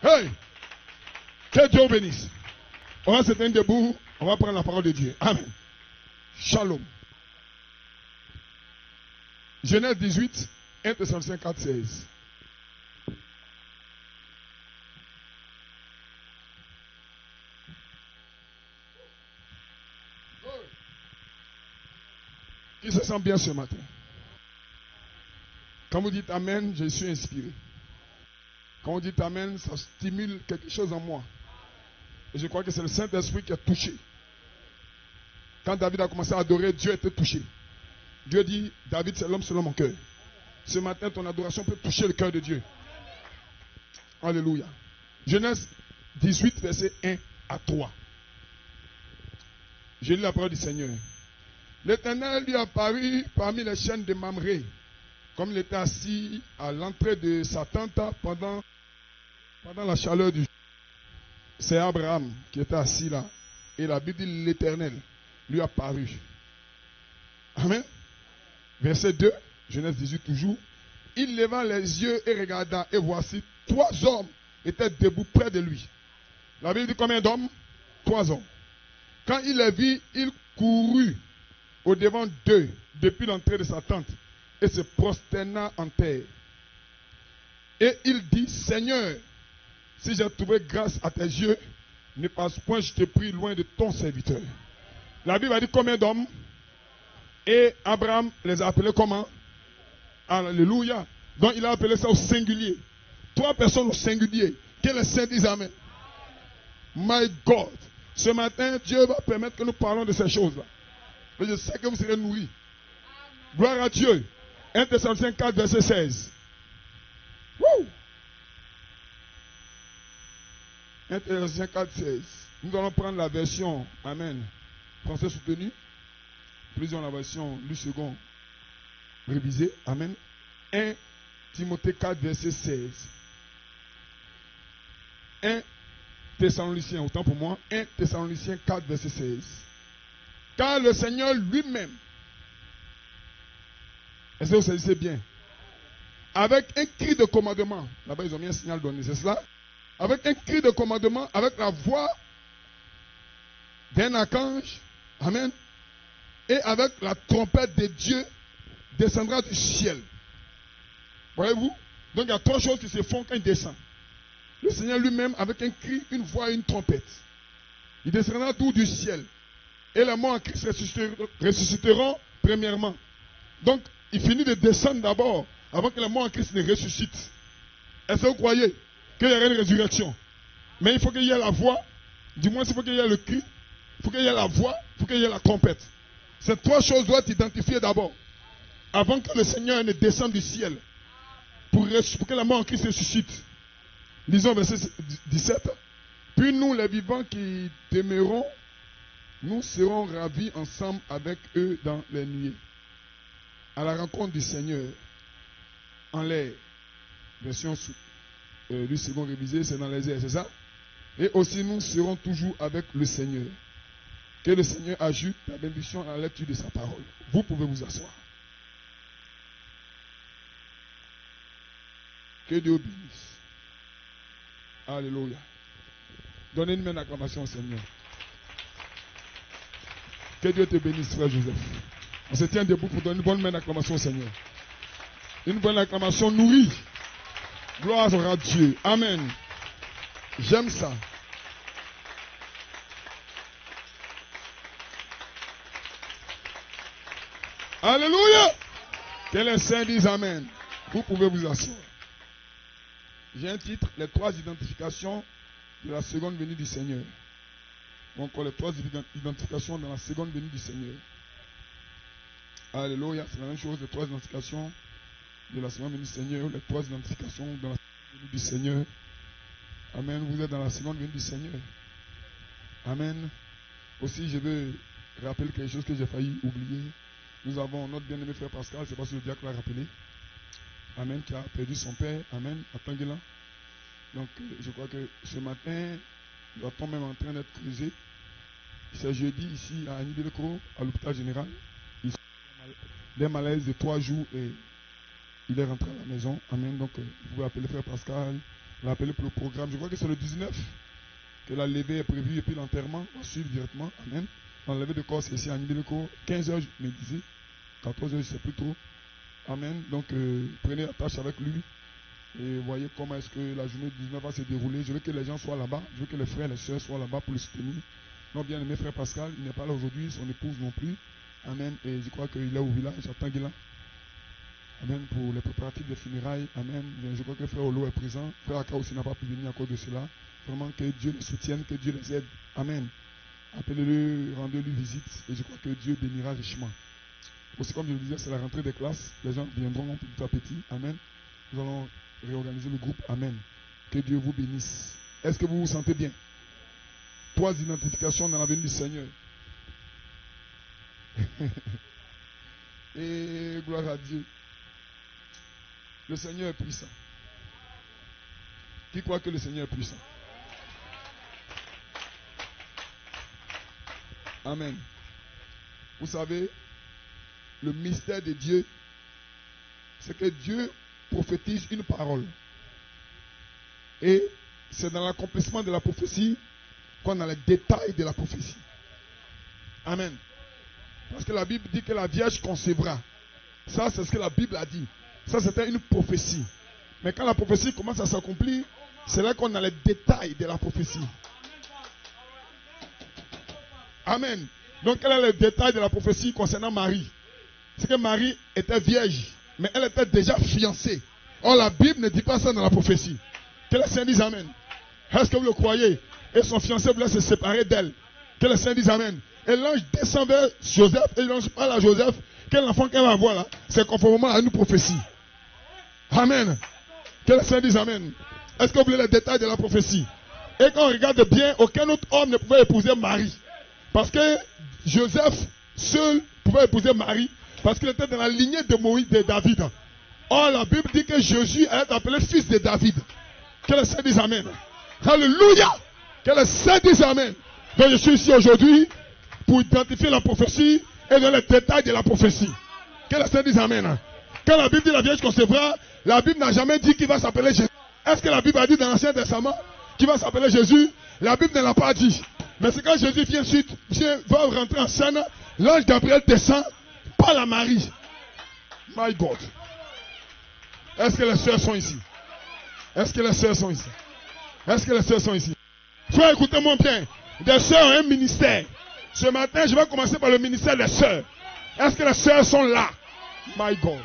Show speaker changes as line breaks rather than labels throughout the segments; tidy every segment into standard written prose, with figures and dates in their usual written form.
Hey! Que Dieu vous bénisse. On va se tenir debout. On va prendre la parole de Dieu. Amen. Shalom. Genèse 18, 1 Thessaloniciens 4, 16. Qui se sent bien ce matin? Quand vous dites Amen, je suis inspiré. Quand vous dites Amen, ça stimule quelque chose en moi. Et je crois que c'est le Saint-Esprit qui a touché. Quand David a commencé à adorer, Dieu était touché. Dieu dit, David, c'est l'homme selon mon cœur. Ce matin, ton adoration peut toucher le cœur de Dieu. Alléluia. Genèse 18, verset 1 à 3. Je lis la parole du Seigneur. L'Éternel lui apparut parmi les chênes de Mamré, comme il était assis à l'entrée de sa tente pendant la chaleur du jour. C'est Abraham qui était assis là. Et la Bible dit l'Éternel lui apparut. Amen. Verset 2, Genèse 18 toujours. Il leva les yeux et regarda, et voici, 3 hommes étaient debout près de lui. La Bible dit combien d'hommes? 3 hommes. Quand il les vit, il courut au devant d'eux depuis l'entrée de sa tente et se prosterna en terre. Et il dit, Seigneur, si j'ai trouvé grâce à tes yeux, ne passe point, je te prie, loin de ton serviteur. La Bible a dit combien d'hommes? Et Abraham les a appelés comment? Alléluia. Donc il a appelé ça au singulier. 3 personnes au singulier. Que les saints disent Amen. My God. Ce matin, Dieu va permettre que nous parlons de ces choses-là. Et je sais que vous serez nourris. Gloire à Dieu. 1 Thessaloniciens 4, verset 16. Woo! 1 Thessaloniciens 4, 16. Nous allons prendre la version, Amen, français soutenu. Plusieurs la version du second révisé. Amen. 1 Timothée 4, verset 16. 1 Thessaloniciens, autant pour moi. 1 Thessaloniciens 4, verset 16. Car le Seigneur lui-même, est-ce que vous saisissez bien? Avec un cri de commandement, là-bas ils ont mis un signal donné, c'est cela? Avec un cri de commandement, avec la voix d'un archange, amen, et avec la trompette de Dieu, descendra du ciel. Voyez-vous? Donc il y a 3 choses qui se font quand il descend. Le Seigneur lui-même, avec un cri, une voix et une trompette. Il descendra tout du ciel. Et les morts en Christ ressusciteront premièrement. Donc, il finit de descendre d'abord, avant que les morts en Christ ne ressuscitent. Est-ce que vous croyez qu'il y aura une résurrection? Mais il faut qu'il y ait la voix, du moins il faut qu'il y ait le cri, il faut qu'il y ait la voix, il faut qu'il y ait la trompette. Ces 3 choses doivent être identifiées d'abord, avant que le Seigneur ne descende du ciel, pour que les morts en Christ ressuscitent. Lisons verset 17. Puis nous, les vivants qui demeurons, nous serons ravis ensemble avec eux dans les nuées, à la rencontre du Seigneur, en l'air. Version du second révisé, c'est dans les airs, c'est ça? Et aussi nous serons toujours avec le Seigneur. Que le Seigneur ajoute la bénédiction à la lecture de sa parole. Vous pouvez vous asseoir. Que Dieu bénisse. Alléluia. Donnez une main d'acclamation au Seigneur. Que Dieu te bénisse, frère Joseph. On se tient debout pour donner une bonne main d'acclamation au Seigneur. Une bonne acclamation nourrie. Gloire à Dieu. Amen. J'aime ça. Alléluia. Que les saints disent Amen. Vous pouvez vous asseoir. J'ai un titre, les 3 identifications de la seconde venue du Seigneur. Ou encore les 3 identifications dans la seconde venue du Seigneur. Alléluia, c'est la même chose, les 3 identifications de la seconde venue du Seigneur, les 3 identifications dans la seconde venue du Seigneur. Amen, vous êtes dans la seconde venue du Seigneur. Amen. Aussi, je veux rappeler quelque chose que j'ai failli oublier. Nous avons notre bien-aimé frère Pascal, c'est pas si le diacre l'a rappelé. Amen, qui a perdu son père. Amen, à Tanguila. Donc, je crois que ce matin, nous sommes même en train d'être creusé. C'est jeudi ici à Anibeleko, à l'hôpital général. Des malaises de 3 jours et il est rentré à la maison. Amen. Donc, vous pouvez appeler frère Pascal, l'appeler pour le programme. Je crois que c'est le 19 que la levée est prévue et puis l'enterrement va suivre directement. Amen. L'enlevée de corps, c'est ici à Nibileco. 15h, je me disais. 14h, je ne sais plus trop. Amen. Donc, prenez la tâche avec lui. Et voyez comment est-ce que la journée du 19 va se dérouler. Je veux que les gens soient là-bas. Je veux que les frères et les sœurs soient là-bas pour le soutenir. Non, bien aimé frère Pascal, il n'est pas là aujourd'hui. Son épouse non plus. Amen. Et je crois qu'il est au village. J'attends qu'il est là. Amen. Pour les préparatifs des funérailles. Amen. Je crois que frère Olo est présent. Frère Aka aussi n'a pas pu venir à cause de cela. Vraiment que Dieu les soutienne, que Dieu les aide. Amen. Appelez-le, rendez-lui visite. Et je crois que Dieu bénira richement. Aussi, comme je le disais, c'est la rentrée des classes. Les gens viendront petit à petit. Amen. Nous allons réorganiser le groupe. Amen. Que Dieu vous bénisse. Est-ce que vous vous sentez bien? 3 identifications dans la venue du Seigneur. Et gloire à Dieu. Le Seigneur est puissant. Qui croit que le Seigneur est puissant? Amen. Vous savez, le mystère de Dieu, c'est que Dieu prophétise une parole. Et c'est dans l'accomplissement de la prophétie qu'on a les détails de la prophétie. Amen. Parce que la Bible dit que la Vierge concevra. Ça, c'est ce que la Bible a dit. Ça, c'était une prophétie. Mais quand la prophétie commence à s'accomplir, c'est là qu'on a les détails de la prophétie. Amen. Donc, quel est le détail de la prophétie concernant Marie? C'est que Marie était vierge, mais elle était déjà fiancée. Or, la Bible ne dit pas ça dans la prophétie. Que les saints disent Amen. Est-ce que vous le croyez? Et son fiancé voulait se séparer d'elle. Que les saints disent Amen. Et l'ange descend vers Joseph et l'ange parle à Joseph. Quel enfant qu'elle va avoir là? C'est conformément à une prophétie. Amen. Que les saints disent Amen. Est-ce que vous voulez les détails de la prophétie? Et quand on regarde bien, aucun autre homme ne pouvait épouser Marie. Parce que Joseph seul pouvait épouser Marie. Parce qu'il était dans la lignée de Moïse, de David. Or, la Bible dit que Jésus est appelé fils de David. Que les saints disent Amen. Alléluia. Que les saints disent Amen. Donc je suis ici aujourd'hui pour identifier la prophétie et donner les détails de la prophétie. Que les saints disent Amen. Quand la Bible dit la Vierge concevra, la Bible n'a jamais dit qu'il va s'appeler Jésus. Est-ce que la Bible a dit dans l'Ancien Testament qu'il va s'appeler Jésus? La Bible ne l'a pas dit. Mais c'est quand Jésus vient ensuite, va rentrer en scène, l'ange Gabriel descend, parle à Marie. My God. Est-ce que les sœurs sont ici? Est-ce que les sœurs sont ici? Est-ce que les sœurs sont ici? Frère, écoutez-moi bien. Des sœurs ont un ministère. Ce matin, je vais commencer par le ministère des sœurs. Est-ce que les sœurs sont là? My God.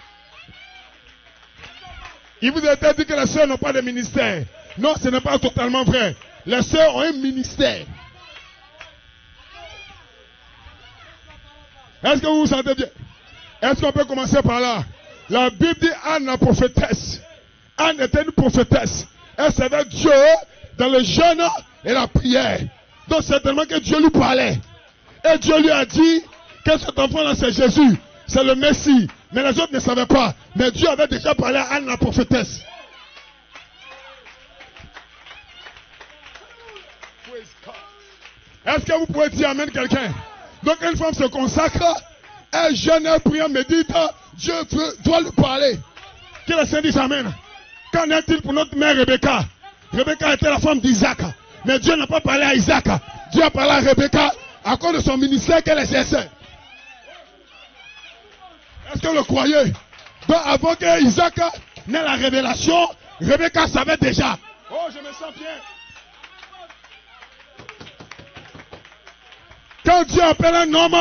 Il vous a été dit que les sœurs n'ont pas de ministère. Non, ce n'est pas totalement vrai. Les sœurs ont un ministère. Est-ce que vous vous sentez bien? Est-ce qu'on peut commencer par là? La Bible dit Anne la prophétesse. Anne était une prophétesse. Elle servait Dieu dans le jeûne et la prière. Donc certainement que Dieu lui parlait. Et Dieu lui a dit que cet enfant-là c'est Jésus. C'est le Messie. Mais les autres ne savaient pas. Mais Dieu avait déjà parlé à Anne la prophétesse. Est-ce que vous pouvez dire Amen quelqu'un? Donc une femme se consacre, elle jeûne, elle prie, elle médite, Dieu doit lui parler. Que les saints disent Amen. Qu'en est-il pour notre mère Rebecca? Rebecca était la femme d'Isaac. Mais Dieu n'a pas parlé à Isaac. Dieu a parlé à Rebecca à cause de son ministère qu'elle exerçait. Est-ce que vous le croyez? Donc avant que Isaac n'ait la révélation, Rebecca savait déjà. Oh, je me sens bien. Quand Dieu appelle un homme,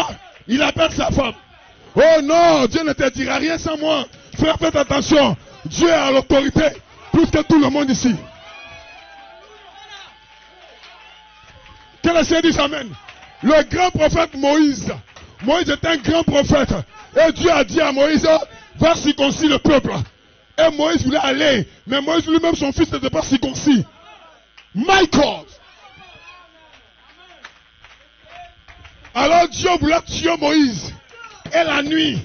il appelle sa femme. Oh non, Dieu ne te dira rien sans moi. Frère, faites attention. Dieu a l'autorité plus que tout le monde ici. Que les saints disent Amen. Le grand prophète Moïse. Moïse était un grand prophète. Et Dieu a dit à Moïse, va circoncire le peuple. Et Moïse voulait aller. Mais Moïse lui-même, son fils, n'était pas circoncis. My God. Alors Dieu voulait tuer Moïse. Et la nuit,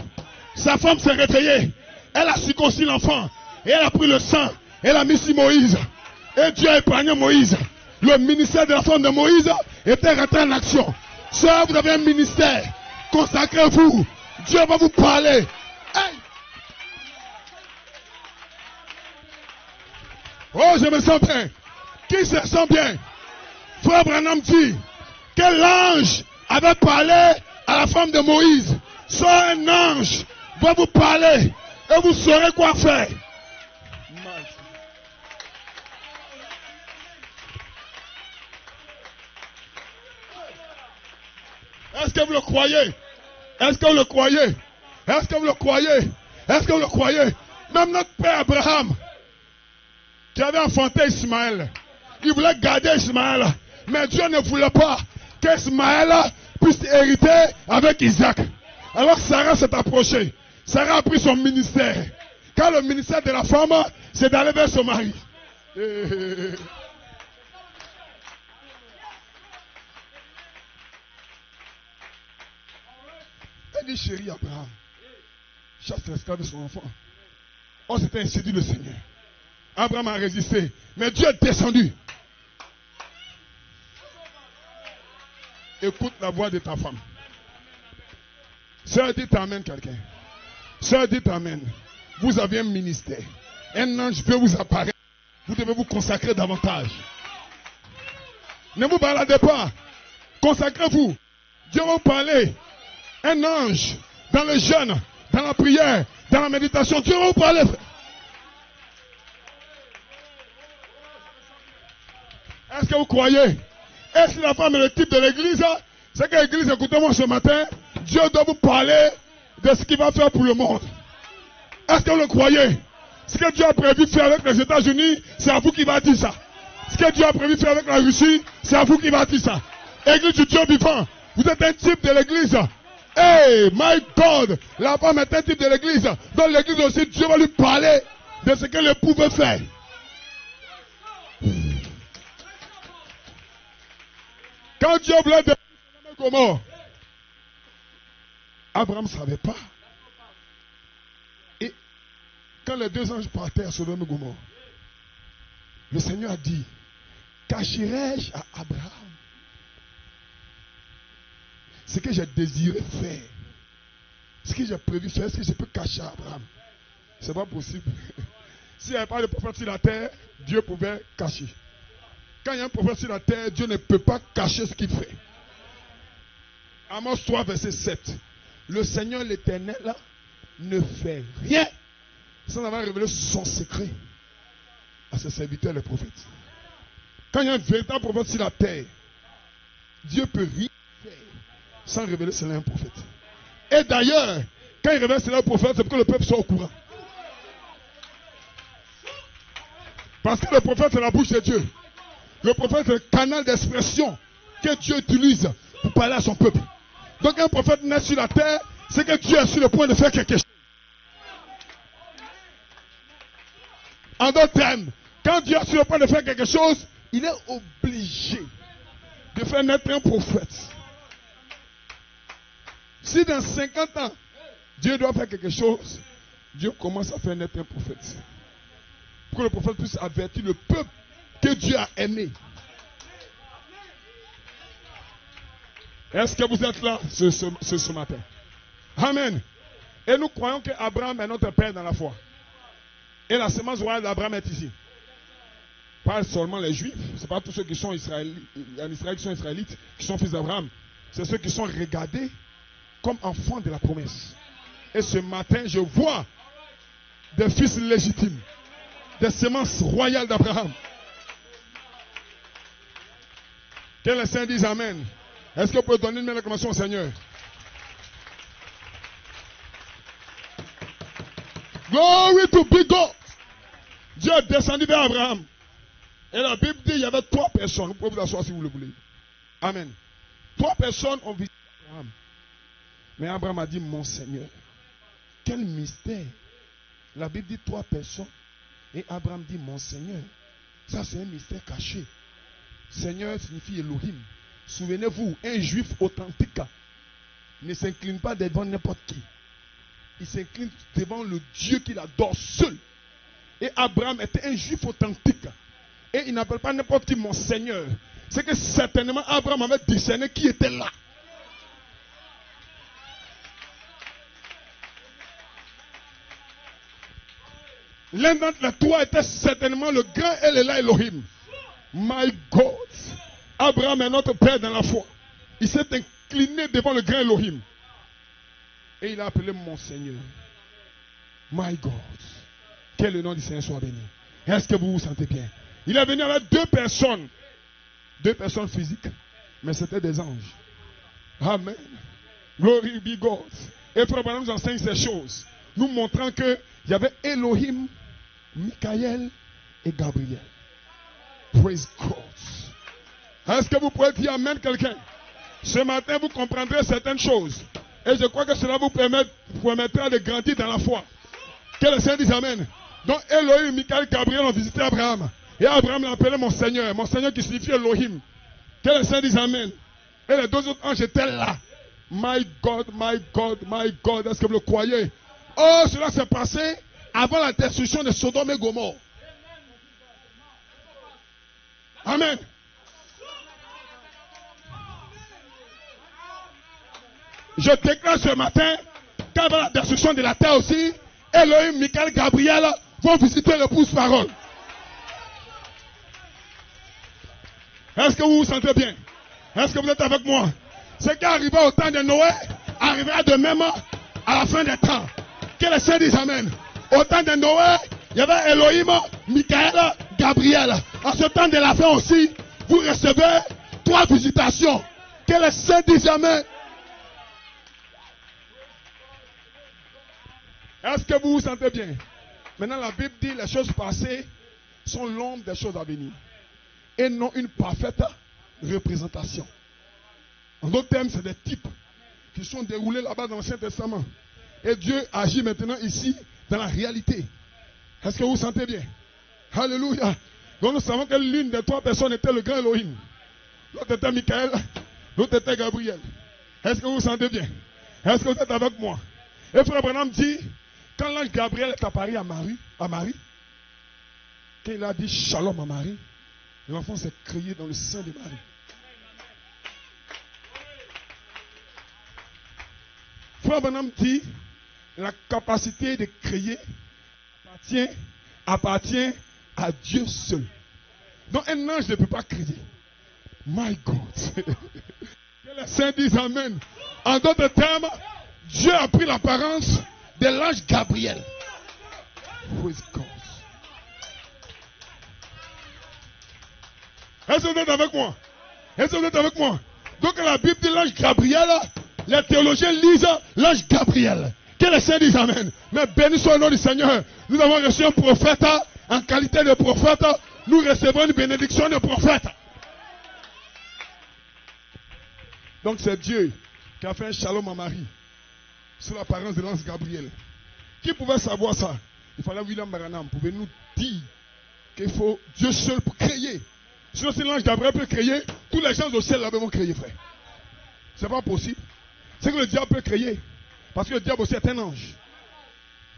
sa femme s'est réveillée. Elle a circoncis l'enfant. Et elle a pris le sang. Elle a mis sur Moïse. Et Dieu a épargné Moïse. Le ministère de la femme de Moïse était rentré en action. Sœur, vous avez un ministère. Consacrez-vous. Dieu va vous parler. Hey. Oh, je me sens bien. Qui se sent bien? Frère Branham dit que l'ange avait parlé à la femme de Moïse. Soit un ange va vous parler et vous saurez quoi faire. Est-ce que vous le croyez? Est-ce que vous le croyez? Est-ce que vous le croyez? Est-ce que vous le croyez? Même notre père Abraham, qui avait enfanté Ismaël, il voulait garder Ismaël, mais Dieu ne voulait pas qu'Ismaël puisse hériter avec Isaac. Alors Sarah s'est approchée. Sarah a pris son ministère. Car le ministère de la femme, c'est d'aller vers son mari. Elle dit, chérie Abraham, chasse l'esclave de son enfant. Oh, c'était ainsi dit le Seigneur. Abraham a résisté, mais Dieu est descendu. Écoute la voix de ta femme. Sœur, dites amen quelqu'un. Sœur, dites amen. Vous avez un ministère. Un ange peut vous apparaître. Vous devez vous consacrer davantage. Ne vous baladez pas. Consacrez-vous. Dieu va vous parler. Un ange, dans le jeûne, dans la prière, dans la méditation, Dieu va vous parler. Est-ce que vous croyez? Est-ce que la femme est le type de l'église? C'est que l'église, écoutez-moi ce matin, Dieu doit vous parler de ce qu'il va faire pour le monde. Est-ce que vous le croyez? Ce que Dieu a prévu faire avec les États-Unis, c'est à vous qui va dire ça. Ce que Dieu a prévu faire avec la Russie, c'est à vous qui va dire ça. Église du Dieu vivant, vous êtes un type de l'église. Hey, my God, la femme est un type de l'église. Dans l'église aussi, Dieu va lui parler de ce que l'époux veut faire. Quand Dieu voulait détruire comment? Abraham ne savait pas. Et quand les deux anges partaient à Sodome et Gomorrhe, le Seigneur a dit, cacherai-je à Abraham ce que j'ai désiré faire, ce que j'ai prévu faire, ce que je peux cacher à Abraham? Ce n'est pas possible. S'il n'y avait pas de prophète sur la terre, Dieu pouvait cacher. Quand il y a un prophète sur la terre, Dieu ne peut pas cacher ce qu'il fait. Amos 3, verset 7. Le Seigneur l'Éternel ne fait rien sans avoir révélé son secret à ses serviteurs les prophètes. Quand il y a un véritable prophète sur la terre, Dieu peut rien faire sans révéler cela à un prophète. Et d'ailleurs, quand il révèle cela au prophète, c'est pour que le peuple soit au courant. Parce que le prophète, c'est la bouche de Dieu. Le prophète, c'est le canal d'expression que Dieu utilise pour parler à son peuple. Donc un prophète naît sur la terre, c'est que Dieu est sur le point de faire quelque chose. En d'autres termes, quand Dieu est sur le point de faire quelque chose, il est obligé de faire naître un prophète. Si dans 50 ans, Dieu doit faire quelque chose, Dieu commence à faire naître un prophète. Pour que le prophète puisse avertir le peuple que Dieu a aimé. Est-ce que vous êtes là ce matin? Amen. Et nous croyons qu'Abraham est notre père dans la foi. Et la semence royale d'Abraham est ici. Pas seulement les Juifs, ce n'est pas tous ceux qui sont israélites, en Israël qui sont israélites, qui sont fils d'Abraham. C'est ceux qui sont regardés comme enfants de la promesse. Et ce matin, je vois des fils légitimes, des semences royales d'Abraham. Que les saints disent Amen. Est-ce que vous pouvez donner une belle acclamation au Seigneur? Glory to be God. Dieu est descendu vers Abraham. Et la Bible dit qu'il y avait 3 personnes. Vous pouvez vous asseoir si vous le voulez. Amen. 3 personnes ont visité Abraham. Mais Abraham a dit, mon Seigneur, quel mystère. La Bible dit 3 personnes. Et Abraham dit, mon Seigneur, ça c'est un mystère caché. Seigneur signifie Elohim. Souvenez-vous, un juif authentique ne s'incline pas devant n'importe qui. Il s'incline devant le Dieu qu'il adore seul. Et Abraham était un juif authentique. Et il n'appelle pas n'importe qui mon Seigneur. C'est que certainement Abraham avait discerné qui était là. L'un d'entre les trois était certainement le grand El Elohim. My God. Abraham est notre père dans la foi. Il s'est incliné devant le grand Elohim. Et il a appelé mon Seigneur. My God. Que le nom du Seigneur soit béni. Est-ce que vous vous sentez bien? Il est venu avec deux personnes. Deux personnes physiques. Mais c'était des anges. Amen. Glory be God. Et Frère Branham nous enseigne ces choses. Nous montrant qu'il y avait Elohim, Michael et Gabriel. Praise God. Est-ce que vous pouvez dire Amen quelqu'un? Ce matin, vous comprendrez certaines choses. Et je crois que cela vous permettra de grandir dans la foi. Que le Seigneur dise Amen. Donc Elohim, Michael, Gabriel ont visité Abraham. Et Abraham l'a appelé mon Seigneur. Mon Seigneur qui signifie Elohim. Que le Seigneur dise Amen. Et les deux autres anges étaient là. My God, my God, my God. Est-ce que vous le croyez? Oh, cela s'est passé avant la destruction de Sodome et Gomorrhe. Amen. Je déclare ce matin qu'avant la destruction de la terre aussi, Elohim, Michael, Gabriel vont visiter l'épouse parole. Est-ce que vous vous sentez bien? Est-ce que vous êtes avec moi? Ce qui est arrivé au temps de Noé arrivera de même à la fin des temps. Que le Seigneur dise Amen. Au temps de Noé, il y avait Elohim, Michael, Gabriel. En ce temps de la fin aussi, vous recevez 3 visitations. Que le Seigneur dise Amen. Est-ce que vous vous sentez bien? Maintenant, la Bible dit les choses passées sont l'ombre des choses à venir. Et non une parfaite représentation. En d'autres termes, c'est des types qui sont déroulés là-bas dans l'Ancien Testament. Et Dieu agit maintenant ici dans la réalité. Est-ce que vous vous sentez bien? Alléluia. Donc nous savons que l'une des 3 personnes était le grand Elohim. L'autre était Michael. L'autre était Gabriel. Est-ce que vous vous sentez bien? Est-ce que vous êtes avec moi? Et Frère Branham dit, quand l'ange Gabriel est apparu à Marie, quand il a dit shalom à Marie, l'enfant s'est créé dans le sein de Marie. Frère Branham dit, la capacité de créer appartient à Dieu seul. Donc un ange ne peut pas créer. My God. Que les saints disent Amen. En d'autres termes, Dieu a pris l'apparence de l'ange Gabriel. Praise God. Est-ce que vous êtes avec moi? Est-ce que vous êtes avec moi? Donc la Bible dit l'ange Gabriel, les théologiens lisent l'ange Gabriel. Que les saints disent Amen. Mais béni soit le nom du Seigneur. Nous avons reçu un prophète. En qualité de prophète, nous recevons une bénédiction de prophète. Donc c'est Dieu qui a fait un shalom à Marie sous l'apparence de l'ange Gabriel. Qui pouvait savoir ça? Il fallait William Branham pouvait nous dire qu'il faut Dieu seul pour créer. Sinon, si l'ange Gabriel peut créer, tous les gens au ciel là-bas vont créer, frère. C'est pas possible. C'est que le diable peut créer. Parce que le diable aussi est un ange.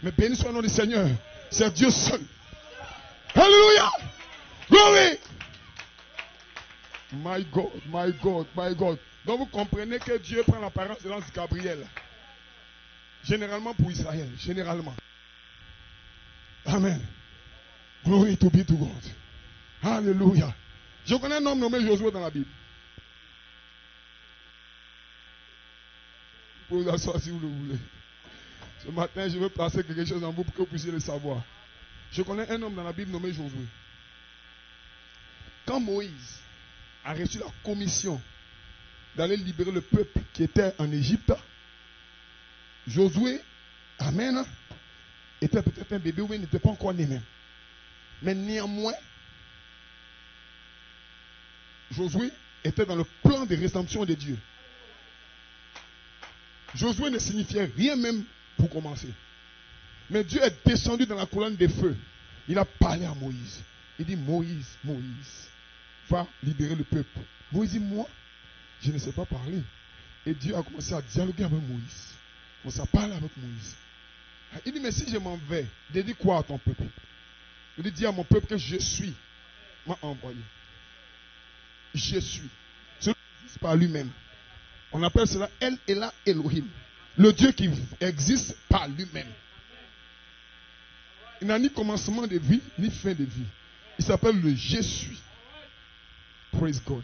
Mais béni soit le nom du Seigneur. C'est Dieu seul. Alléluia. Glory. My God, my God, my God. Donc vous comprenez que Dieu prend l'apparence de l'ange Gabriel. Généralement pour Israël. Généralement. Amen. Glory to be to God. Alléluia. Je connais un homme nommé Josué dans la Bible. Vous pouvez vous asseoir si vous le voulez. Ce matin, je veux placer quelque chose en vous pour que vous puissiez le savoir. Je connais un homme dans la Bible nommé Josué. Quand Moïse a reçu la commission d'aller libérer le peuple qui était en Égypte, Josué, amen, était peut-être un bébé où il n'était pas encore né même. Mais néanmoins, Josué était dans le plan de rédemption de Dieu. Josué ne signifiait rien même pour commencer. Mais Dieu est descendu dans la colonne de feu. Il a parlé à Moïse. Il dit, Moïse, Moïse, va libérer le peuple. Moïse dit, moi, je ne sais pas parler. Et Dieu a commencé à dialoguer avec Moïse. On s'est parlé avec Moïse. Il dit, mais si je m'en vais, il dit quoi à ton peuple? Il dit, dis à mon peuple que je suis, m'a envoyé. Je suis. Celui qui existe par lui-même. On appelle cela El Elohim. Le Dieu qui existe par lui-même. Il n'a ni commencement de vie, ni fin de vie. Il s'appelle le Je suis. Praise God.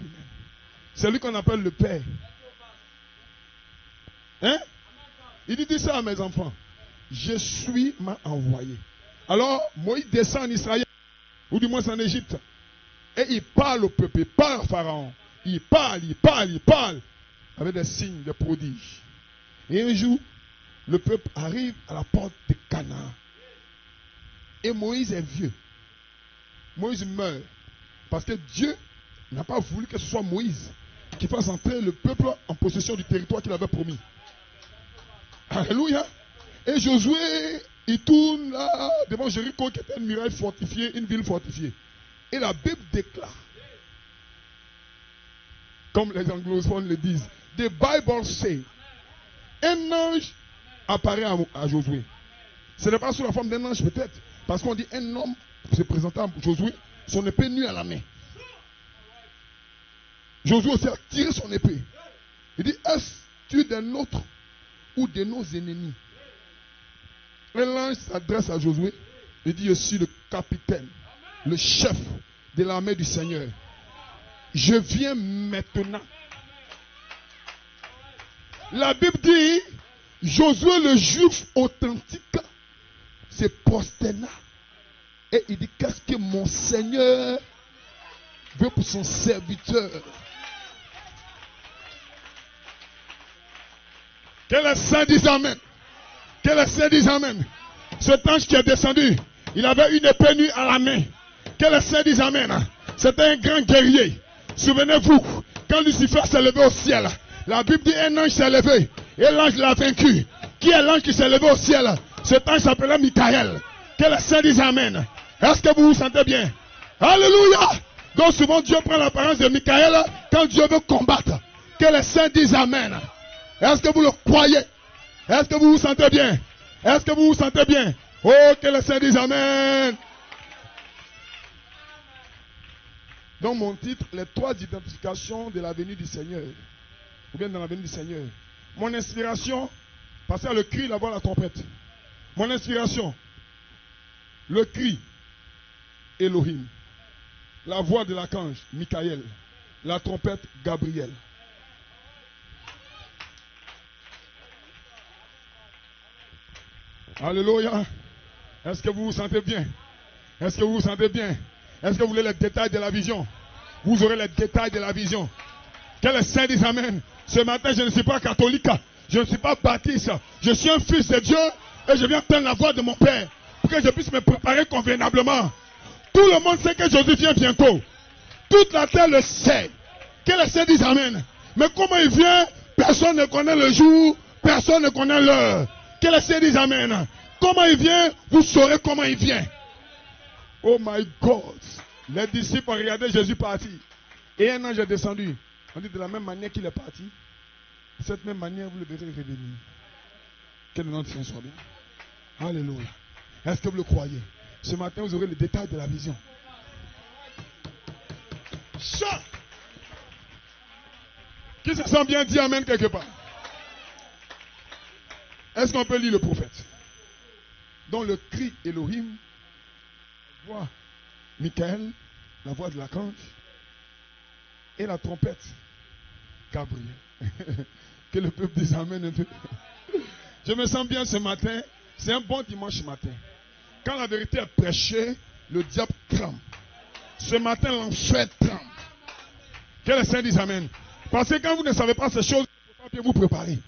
C'est lui qu'on appelle le Père. Hein? Il dit ça à mes enfants. Je suis m'a envoyé. Alors, Moïse descend en Israël, ou du moins en Égypte. Et il parle au peuple, il parle au Pharaon. Il parle. Avec des signes, des prodiges. Et un jour, le peuple arrive à la porte de Canaan. Et Moïse est vieux. Moïse meurt. Parce que Dieu n'a pas voulu que ce soit Moïse qui fasse entrer le peuple en possession du territoire qu'il avait promis. Alléluia. Et Josué, il tourne là devant Jéricho qui était une muraille fortifiée, une ville fortifiée. Et la Bible déclare, comme les anglophones le disent, the Bible say, un ange apparaît à Josué. Ce n'est pas sous la forme d'un ange peut-être, parce qu'on dit un homme se présentant à Josué, son épée nue à la main. Josué aussi a tiré son épée. Il dit, est-ce-tu des nôtres ou de nos ennemis? Et l'ange s'adresse à Josué. Il dit, je suis le capitaine, le chef de l'armée du Seigneur. Je viens maintenant. La Bible dit, Josué le juif authentique se prosterna. Et il dit, qu'est-ce que mon Seigneur veut pour son serviteur? Que les saints disent Amen. Que les saints disent Amen. Cet ange qui est descendu, il avait une épée nue à la main. Que les saints disent Amen. C'était un grand guerrier. Souvenez-vous, quand Lucifer s'est levé au ciel, la Bible dit un ange s'est levé et l'ange l'a vaincu. Qui est l'ange qui s'est levé au ciel? Cet ange s'appelait Michael. Que les saints disent Amen. Est-ce que vous vous sentez bien? Alléluia. Donc souvent Dieu prend l'apparence de Michael quand Dieu veut combattre. Que les saints disent Amen. Est-ce que vous le croyez? Est-ce que vous vous sentez bien? Est-ce que vous vous sentez bien? Oh, que les saints disent Amen. Donc mon titre, les 3 identifications de la venue du Seigneur. Ou bien dans la venue du Seigneur. Mon inspiration, passer à le cri, la voix, la trompette. Mon inspiration, le cri, Elohim. La voix de l'archange, Michael. La trompette, Gabriel. Alléluia. Est-ce que vous vous sentez bien? Est-ce que vous vous sentez bien? Est-ce que vous voulez les détails de la vision? Vous aurez les détails de la vision. Que les saints disent Amen. Ce matin, je ne suis pas catholique. Je ne suis pas baptiste. Je suis un fils de Dieu. Et je viens prendre la voix de mon Père. Pour que je puisse me préparer convenablement. Tout le monde sait que Jésus vient bientôt. Toute la terre le sait. Que les saints disent Amen. Mais comment il vient? Personne ne connaît le jour. Personne ne connaît l'heure. Que les saints disent Amen. Comment il vient? Vous saurez comment il vient. Oh my God. Les disciples ont regardé Jésus partir. Et un ange est descendu. On dit de la même manière qu'il est parti. De cette même manière, vous le verrez revenir. Que le nom de Dieu soit bien. Alléluia. Est-ce que vous le croyez? Ce matin, vous aurez les détails de la vision. Ça. Qui se sent bien dit Amen quelque part? Est-ce qu'on peut lire le prophète? Dans le cri Elohim, la voix Michael, la voix de l'archange, et la trompette Gabriel. Que le peuple dise Amen un peu. Je me sens bien ce matin. C'est un bon dimanche matin. Quand la vérité est prêchée, le diable tremble. Ce matin, l'enfer tremble. Que les saints disent Amen. Parce que quand vous ne savez pas ces choses, vous pouvez vous préparer.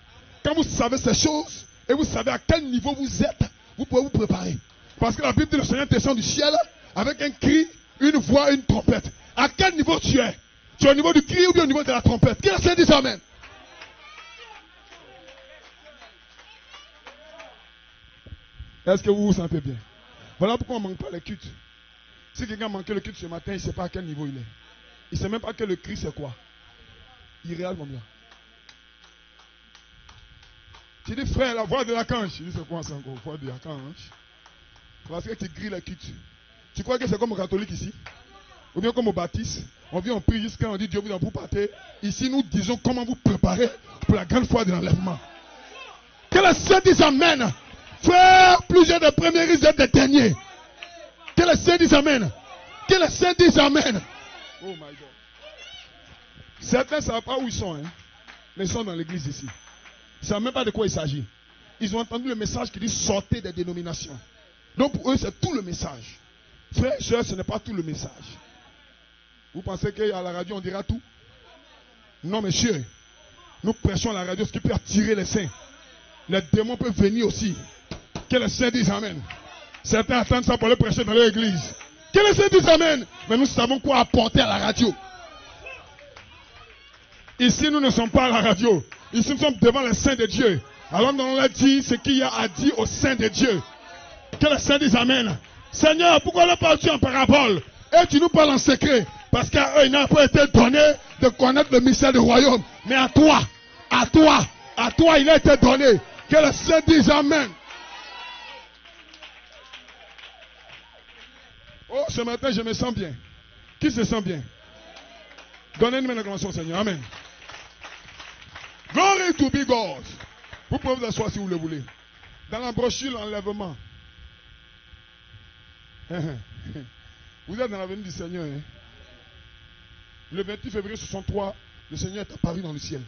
Quand vous savez ces choses, et vous savez à quel niveau vous êtes, vous pouvez vous préparer. Parce que la Bible dit le Seigneur descend du ciel avec un cri, une voix, une trompette. À quel niveau tu es? Tu es au niveau du cri ou bien au niveau de la trompette? Que les saints disent Amen. Est-ce que vous vous sentez bien? Voilà pourquoi on ne manque pas les cultes. Si quelqu'un manquait le culte ce matin, il ne sait pas à quel niveau il est. Il ne sait même pas que le cri c'est quoi. Irréel comme là. Tu dis frère, la voix de l'archange. Tu dis c'est quoi ça encore? La voix de l'archange. Parce que tu grilles les cultes. Tu crois que c'est comme au catholique ici? Ou bien comme au baptiste? On vient, on prie jusqu'à on dit Dieu vous en vous partez. Ici nous disons comment vous préparer pour la grande foi de l'enlèvement. Que les saints disent Amen. Frère, plusieurs des premiers risques d'être des derniers. Que les saints disent Amen. Que les saints disent Amen. Oh my God. Certains ne savent pas où ils sont. Hein. Mais ils sont dans l'église ici. Ils ne savent même pas de quoi il s'agit. Ils ont entendu le message qui dit sortez des dénominations. Donc pour eux, c'est tout le message. Frères et sœurs, ce n'est pas tout le message. Vous pensez qu'à la radio, on dira tout? Non, monsieur. Nous prêchons à la radio ce qui peut attirer les saints. Les démons peuvent venir aussi. Que les saints disent Amen. Certains attendent ça pour le prêcher dans leur église. Que les saints disent Amen. Mais nous savons quoi apporter à la radio. Ici, nous ne sommes pas à la radio. Ici, nous sommes devant les saints de Dieu. Alors, nous allons dire ce qu'il y a à dire aux saints de Dieu. Que les saints disent Amen. Seigneur, pourquoi leur parles-tu en parabole? Et tu nous parles en secret. Parce qu'à eux, il n'a pas été donné de connaître le mystère du royaume. Mais à toi, il a été donné. Que les saints disent Amen. Oh, ce matin, je me sens bien. Qui se sent bien? Donnez-nous une acclamation, Seigneur. Amen. Glory to be God. Vous pouvez vous asseoir si vous le voulez. Dans la brochure, l'enlèvement. Vous êtes dans la venue du Seigneur. Hein? Le 28 février 63, le Seigneur est apparu dans le ciel.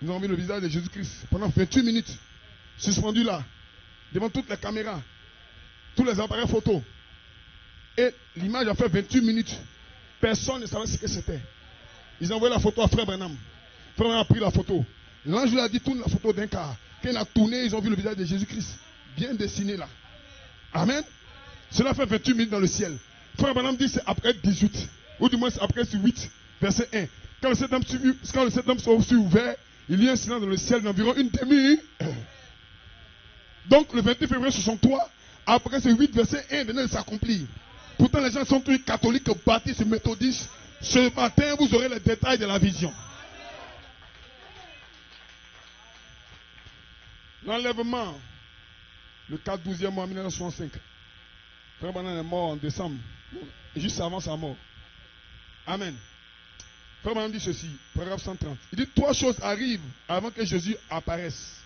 Nous avons vu le visage de Jésus-Christ pendant 28 minutes. Suspendu là, devant toutes les caméras, tous les appareils photo. Et l'image a fait 28 minutes. Personne ne savait ce que c'était. Ils ont envoyé la photo à Frère Branham. Frère Branham a pris la photo. L'ange lui a dit tourne la photo d'un quart. Quand il a tourné, ils ont vu le visage de Jésus-Christ. Bien dessiné là. Amen. Cela fait 28 minutes dans le ciel. Frère Branham dit c'est après 18. Ou du moins c'est après 8. Verset 1. Quand le septembre s'est ouvert, il y a un silence dans le ciel d'environ une demi-heure. Donc le 28 février 63, après ce 8, verset 1 venait de s'accomplir. Pourtant les gens sont tous catholiques, baptistes, méthodistes. Ce matin, vous aurez les détails de la vision. L'enlèvement, le 4-12e mois 1965. Frère Branham est mort en décembre, juste avant sa mort. Amen. Frère Branham dit ceci, paragraphe 130. Il dit 3 choses arrivent avant que Jésus apparaisse.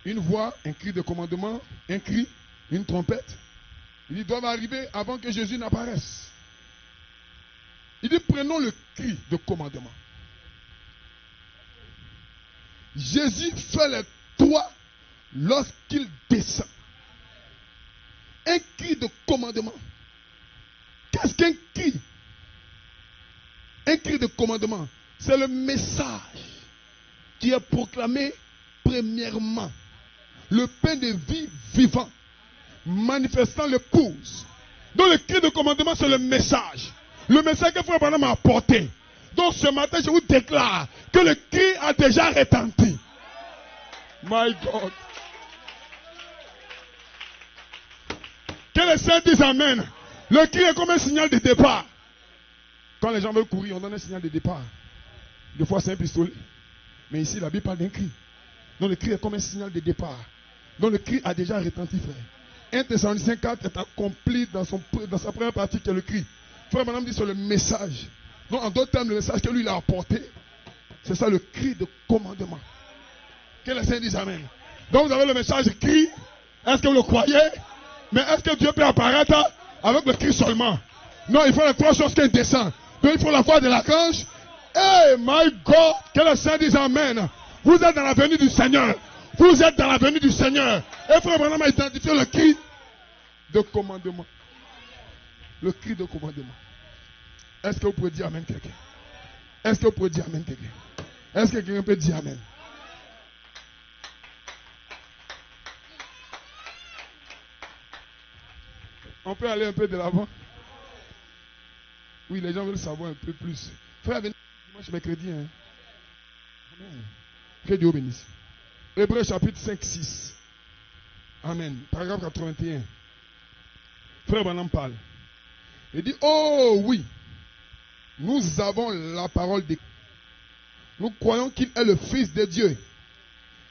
Une voix, un cri de commandement, un cri, une trompette. Il dit doivent arriver avant que Jésus n'apparaisse. Il dit prenons le cri de commandement. Jésus fait les 3 lorsqu'il descend. Un cri de commandement. Qu'est-ce qu'un cri? Un cri de commandement, c'est le message qui est proclamé premièrement. Le pain de vie vivant, manifestant l'épouse. Donc le cri de commandement, c'est le message. Le message que Frère Branham a apporté. Donc ce matin, je vous déclare que le cri a déjà retenti. My God. Que les saints disent Amen. Le cri est comme un signal de départ. Quand les gens veulent courir, on donne un signal de départ. Des fois, c'est un pistolet. Mais ici, la Bible parle d'un cri. Donc le cri est comme un signal de départ. Donc le cri a déjà retenti, frère. 1 Thessaloniciens 4 est accompli dans sa première partie qui est le cri. Frère Madame dit sur le message. Donc en d'autres termes, le message que lui il a apporté, c'est ça le cri de commandement. Que les saints disent Amen. Donc vous avez le message cri. Est-ce que vous le croyez? Mais est-ce que Dieu peut apparaître avec le cri seulement? Non, il faut les 3 choses qui descendent. Donc il faut la voix de l'archange. Hey my God, que les saints disent Amen. Vous êtes dans la venue du Seigneur. Vous êtes dans la venue du Seigneur. Et Frère Branham a identifié le cri de commandement. Le cri de commandement. Est-ce que vous pouvez dire Amen quelqu'un? Est-ce que vous pouvez dire Amen quelqu'un? Est-ce que quelqu'un peut dire Amen? On peut aller un peu de l'avant? Oui, les gens veulent savoir un peu plus. Frère, venez dimanche mercredi. Hein? Amen. Que Dieu bénisse. Hébreux chapitre 5-6. Amen. Paragraphe 81. Frère Branham parle. Il dit, oh oui, nous avons la parole de Dieu. Nous croyons qu'il est le Fils de Dieu.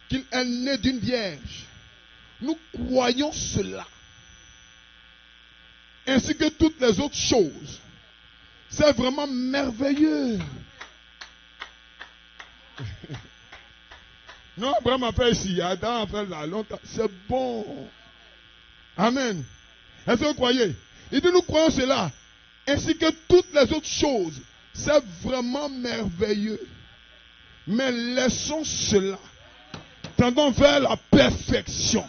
Qu'il est né d'une vierge. Nous croyons cela. Ainsi que toutes les autres choses. C'est vraiment merveilleux. Non, Abraham a fait ici, Adam a fait là, longtemps. C'est bon. Amen. Est-ce que vous croyez? Il dit nous croyons cela, ainsi que toutes les autres choses. C'est vraiment merveilleux. Mais laissons cela. Tendons vers la perfection.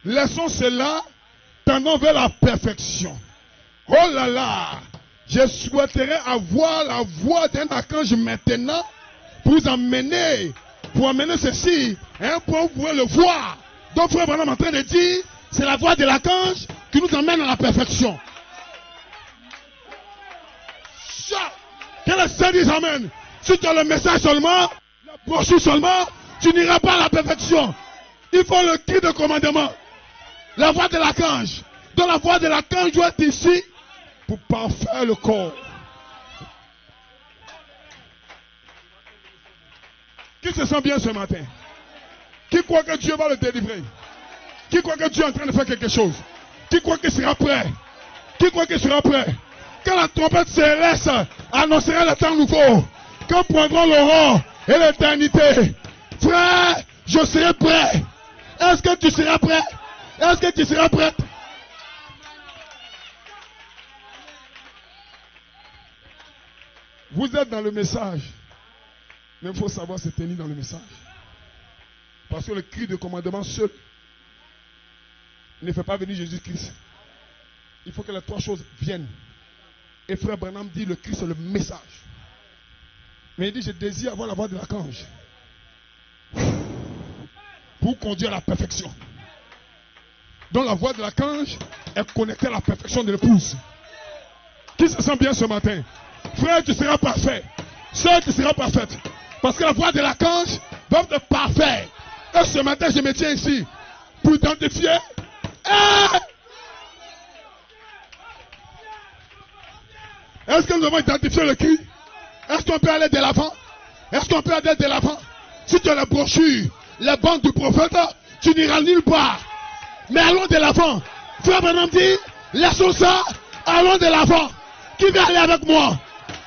Laissons cela. Tendons vers la perfection. Oh là là. Je souhaiterais avoir la voix d'un archange maintenant pour vous amener, ceci à un point où vous pouvez le voir. Donc frère Branham est en train de dire, c'est la voix de l'archange qui nous emmène à la perfection. Que le Seigneur dise amen. Si tu as le message seulement, la brochure seulement, tu n'iras pas à la perfection. Il faut le cri de commandement. La voix de l'archange. Donc la voix de l'archange doit être ici pour parfaire le corps. Qui se sent bien ce matin? Qui croit que Dieu va le délivrer? Qui croit que Dieu est en train de faire quelque chose? Qui croit qu'il sera prêt? Qui croit qu'il sera prêt? Quand la trompette céleste annoncera le temps nouveau, quand prendront l'aurore et l'éternité, frère, je serai prêt. Est-ce que tu seras prêt? Est-ce que tu seras prête? Vous êtes dans le message, mais il faut savoir se tenir dans le message. Parce que le cri de commandement seul ne fait pas venir Jésus-Christ. Il faut que les trois choses viennent. Et frère Branham dit, le cri c'est le message. Mais il dit, je désire avoir la voix de l'archange pour conduire à la perfection. Donc la voix de l'archange est connectée à la perfection de l'épouse. Qui se sent bien ce matin? Frère, tu seras parfait. Sœur, tu seras parfaite. Parce que la voix de l'archange doit être parfaite. Et ce matin, je me tiens ici pour identifier. Est-ce que nous avons identifié le cri? Est-ce qu'on peut aller de l'avant? Est-ce qu'on peut aller de l'avant? Si tu as la brochure, les bandes du prophète, tu n'iras nulle part. Mais allons de l'avant. Frère Branham dit, laissons ça, allons de l'avant. Qui veut aller avec moi?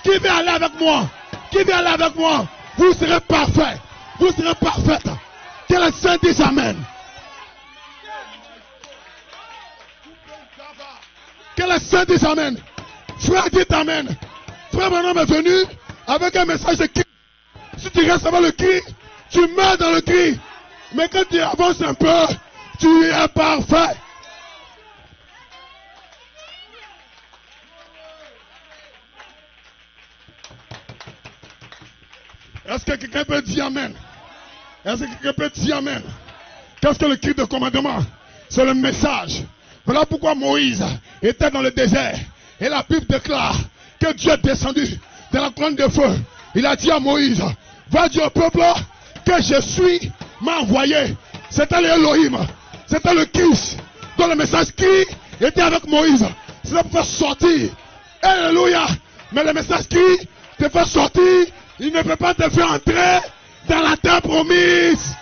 Qui veut aller avec moi? Qui veut aller avec moi? Vous serez parfait. Vous serez parfaite. Que le Saint dise amen. Que le Saint dise amen. Frère, dites amen. Frère Branham est venu avec un message de cri. Si tu restes avec le cri, tu meurs dans le cri. Mais quand tu avances un peu, tu es parfait. Est-ce que quelqu'un peut dire amen? Est-ce que quelqu'un peut dire amen? Qu'est-ce que le cri de commandement? C'est le message. Voilà pourquoi Moïse était dans le désert. Et la Bible déclare que Dieu est descendu de la colonne de feu. Il a dit à Moïse, va dire au peuple que je suis m'a envoyé. C'était l'Elohim. C'était le Christ. Donc le message qui était avec Moïse. C'était pour faire sortir. Alléluia. Mais le message qui te fait sortir, il ne peut pas te faire entrer dans la terre promise.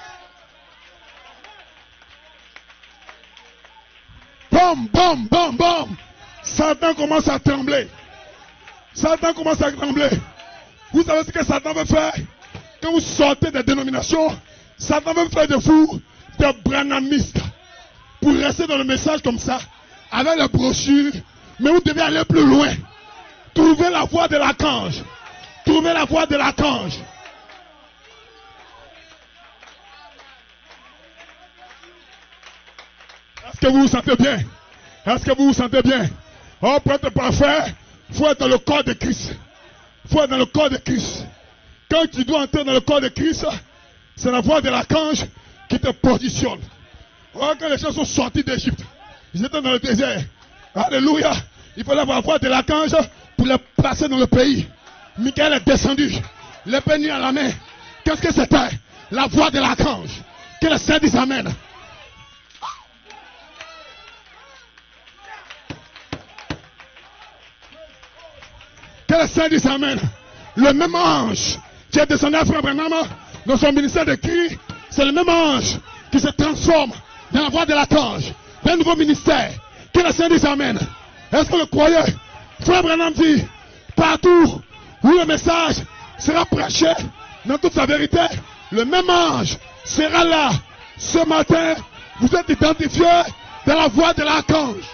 Bam, bam, bam, bam. Satan commence à trembler. Satan commence à trembler. Vous savez ce que Satan veut faire? Quand vous sortez des dénominations, Satan veut faire de vous des branhamistes. Pour rester dans le message comme ça, avec la brochure, mais vous devez aller plus loin. Trouvez la voix de l'archange. Trouvez la voix de l'archange. Est-ce que vous vous sentez bien? Est-ce que vous vous sentez bien? Oh, pour être parfait, il faut être dans le corps de Christ. Il faut être dans le corps de Christ. Quand tu dois entrer dans le corps de Christ, c'est la voix de l'archange qui te positionne. Oh, quand les gens sont sortis d'Égypte, ils étaient dans le désert. Alléluia. Il fallait avoir la voix de l'archange pour les placer dans le pays. Michael est descendu, l'épée nue à la main. Qu'est-ce que c'était? La voix de l'archange. Que le Seigneur dise amen. Que le Seigneur dise amen. Le même ange qui est descendu à Frère Branham dans son ministère de cri, c'est le même ange qui se transforme dans la voix de l'archange. Un nouveau ministère. Que le Seigneur dise amen. Est-ce que vous le croyez? Frère Branham dit, partout où le message sera prêché dans toute sa vérité, le même ange sera là. Ce matin, vous êtes identifiés dans la voix de l'archange.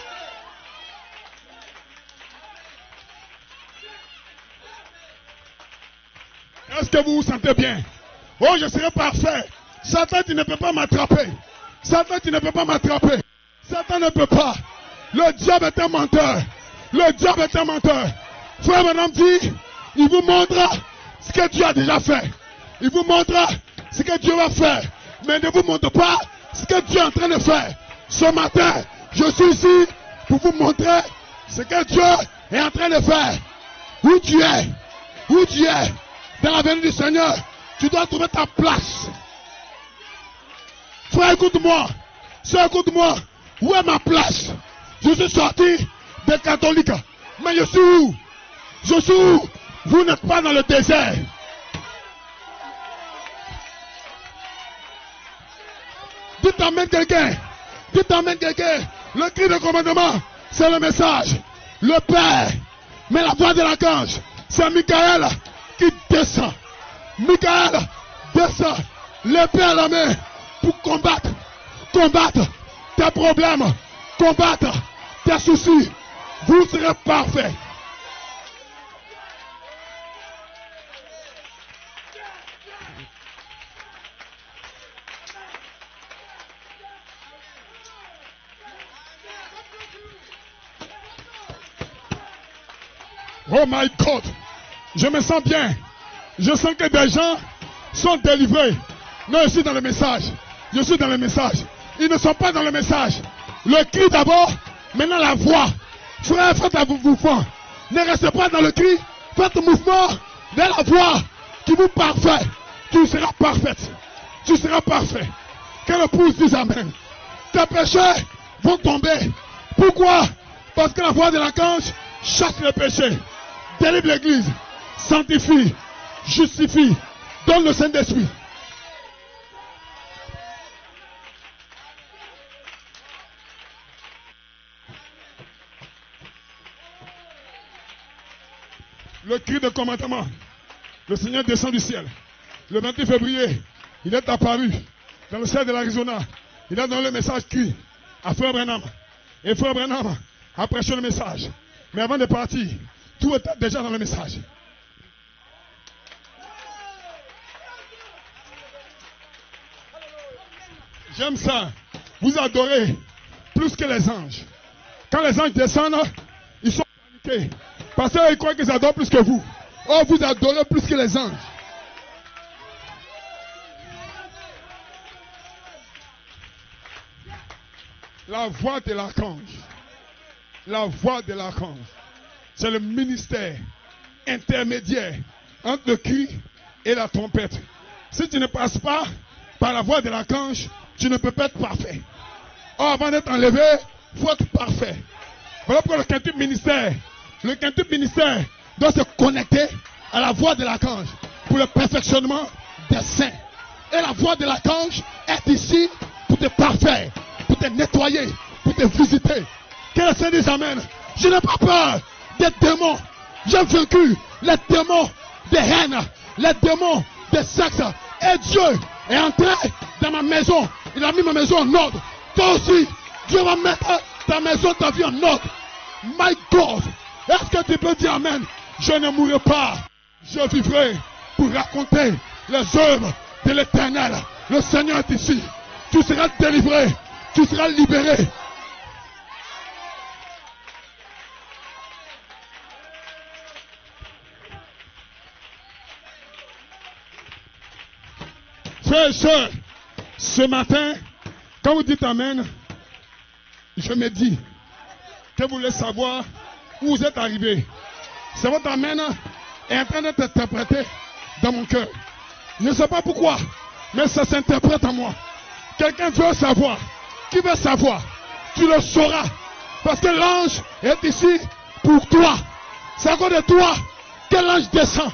Est-ce que vous vous sentez bien? Oh, je serai parfait. Satan, tu ne peux pas m'attraper. Satan, tu ne peux pas m'attraper. Satan ne peut pas. Le diable est un menteur. Le diable est un menteur. Frère, madame dit, il vous montrera ce que Dieu a déjà fait. Il vous montrera ce que Dieu va faire. Mais ne vous montre pas ce que Dieu est en train de faire. Ce matin, je suis ici pour vous montrer ce que Dieu est en train de faire. Où tu es, dans la venue du Seigneur, tu dois trouver ta place. Frère, écoute-moi. Sœur, écoute-moi. Où est ma place? Je suis sorti des catholiques. Mais je suis où? Je suis où? Vous n'êtes pas dans le désert. Dites amen quelqu'un. Dites amen quelqu'un. Le cri de commandement, c'est le message. Le Père. Mais la voix de l'archange, c'est Michael qui descend. Michael descend. L'épée à la main pour combattre tes problèmes, combattre tes soucis. Vous serez parfait. Oh my God, je me sens bien. Je sens que des gens sont délivrés. Non, je suis dans le message. Je suis dans le message. Ils ne sont pas dans le message. Le cri d'abord, maintenant la voix. Frère, faites un mouvement. Ne restez pas dans le cri. Faites un mouvement de la voix qui vous parfait. Tu seras parfaite. Tu seras parfait. Que le pouce dise amen. Tes péchés vont tomber. Pourquoi? Parce que la voix de l'archange chasse les péchés. Délivre l'église. Sanctifie. Justifie. Donne le Saint-Esprit. Le cri de commandement. Le Seigneur descend du ciel. Le 28 février, il est apparu dans le ciel de l'Arizona. Il a donné le message cri à Frère Branham. Et Frère Branham a prêché le message. Mais avant de partir, tout était déjà dans le message. J'aime ça. Vous adorez plus que les anges. Quand les anges descendent, ils sont paniqués. Parce qu'ils croient qu'ils adorent plus que vous. Oh, vous adorez plus que les anges. La voix de l'archange. La voix de l'archange. C'est le ministère intermédiaire entre le cri et la trompette. Si tu ne passes pas par la voix de l'archange, tu ne peux pas être parfait. Oh, avant d'être enlevé, il faut être parfait. Voilà pourquoi le quintuple ministère doit se connecter à la voix de l'archange pour le perfectionnement des saints. Et la voix de l'archange est ici pour te parfaire, pour te nettoyer, pour te visiter. Que le Seigneur dise amen. Je n'ai pas peur des démons. J'ai vaincu les démons de haine, les démons de sexe. Et Dieu est entré dans ma maison. Il a mis ma maison en ordre. Toi aussi, Dieu va mettre ta maison, ta vie en ordre. My God. Est-ce que tu peux dire amen? Je ne mourrai pas. Je vivrai pour raconter les œuvres de l'Éternel. Le Seigneur est ici. Tu seras délivré. Tu seras libéré. Frères et sœurs, ce matin, quand vous dites amen, je me dis que vous voulez savoir où vous êtes arrivé. C'est votre amen est en train d'être interprété dans mon cœur. Je ne sais pas pourquoi, mais ça s'interprète en moi. Quelqu'un veut savoir. Qui veut savoir? Tu le sauras. Parce que l'ange est ici pour toi. C'est à cause de toi que l'ange descend.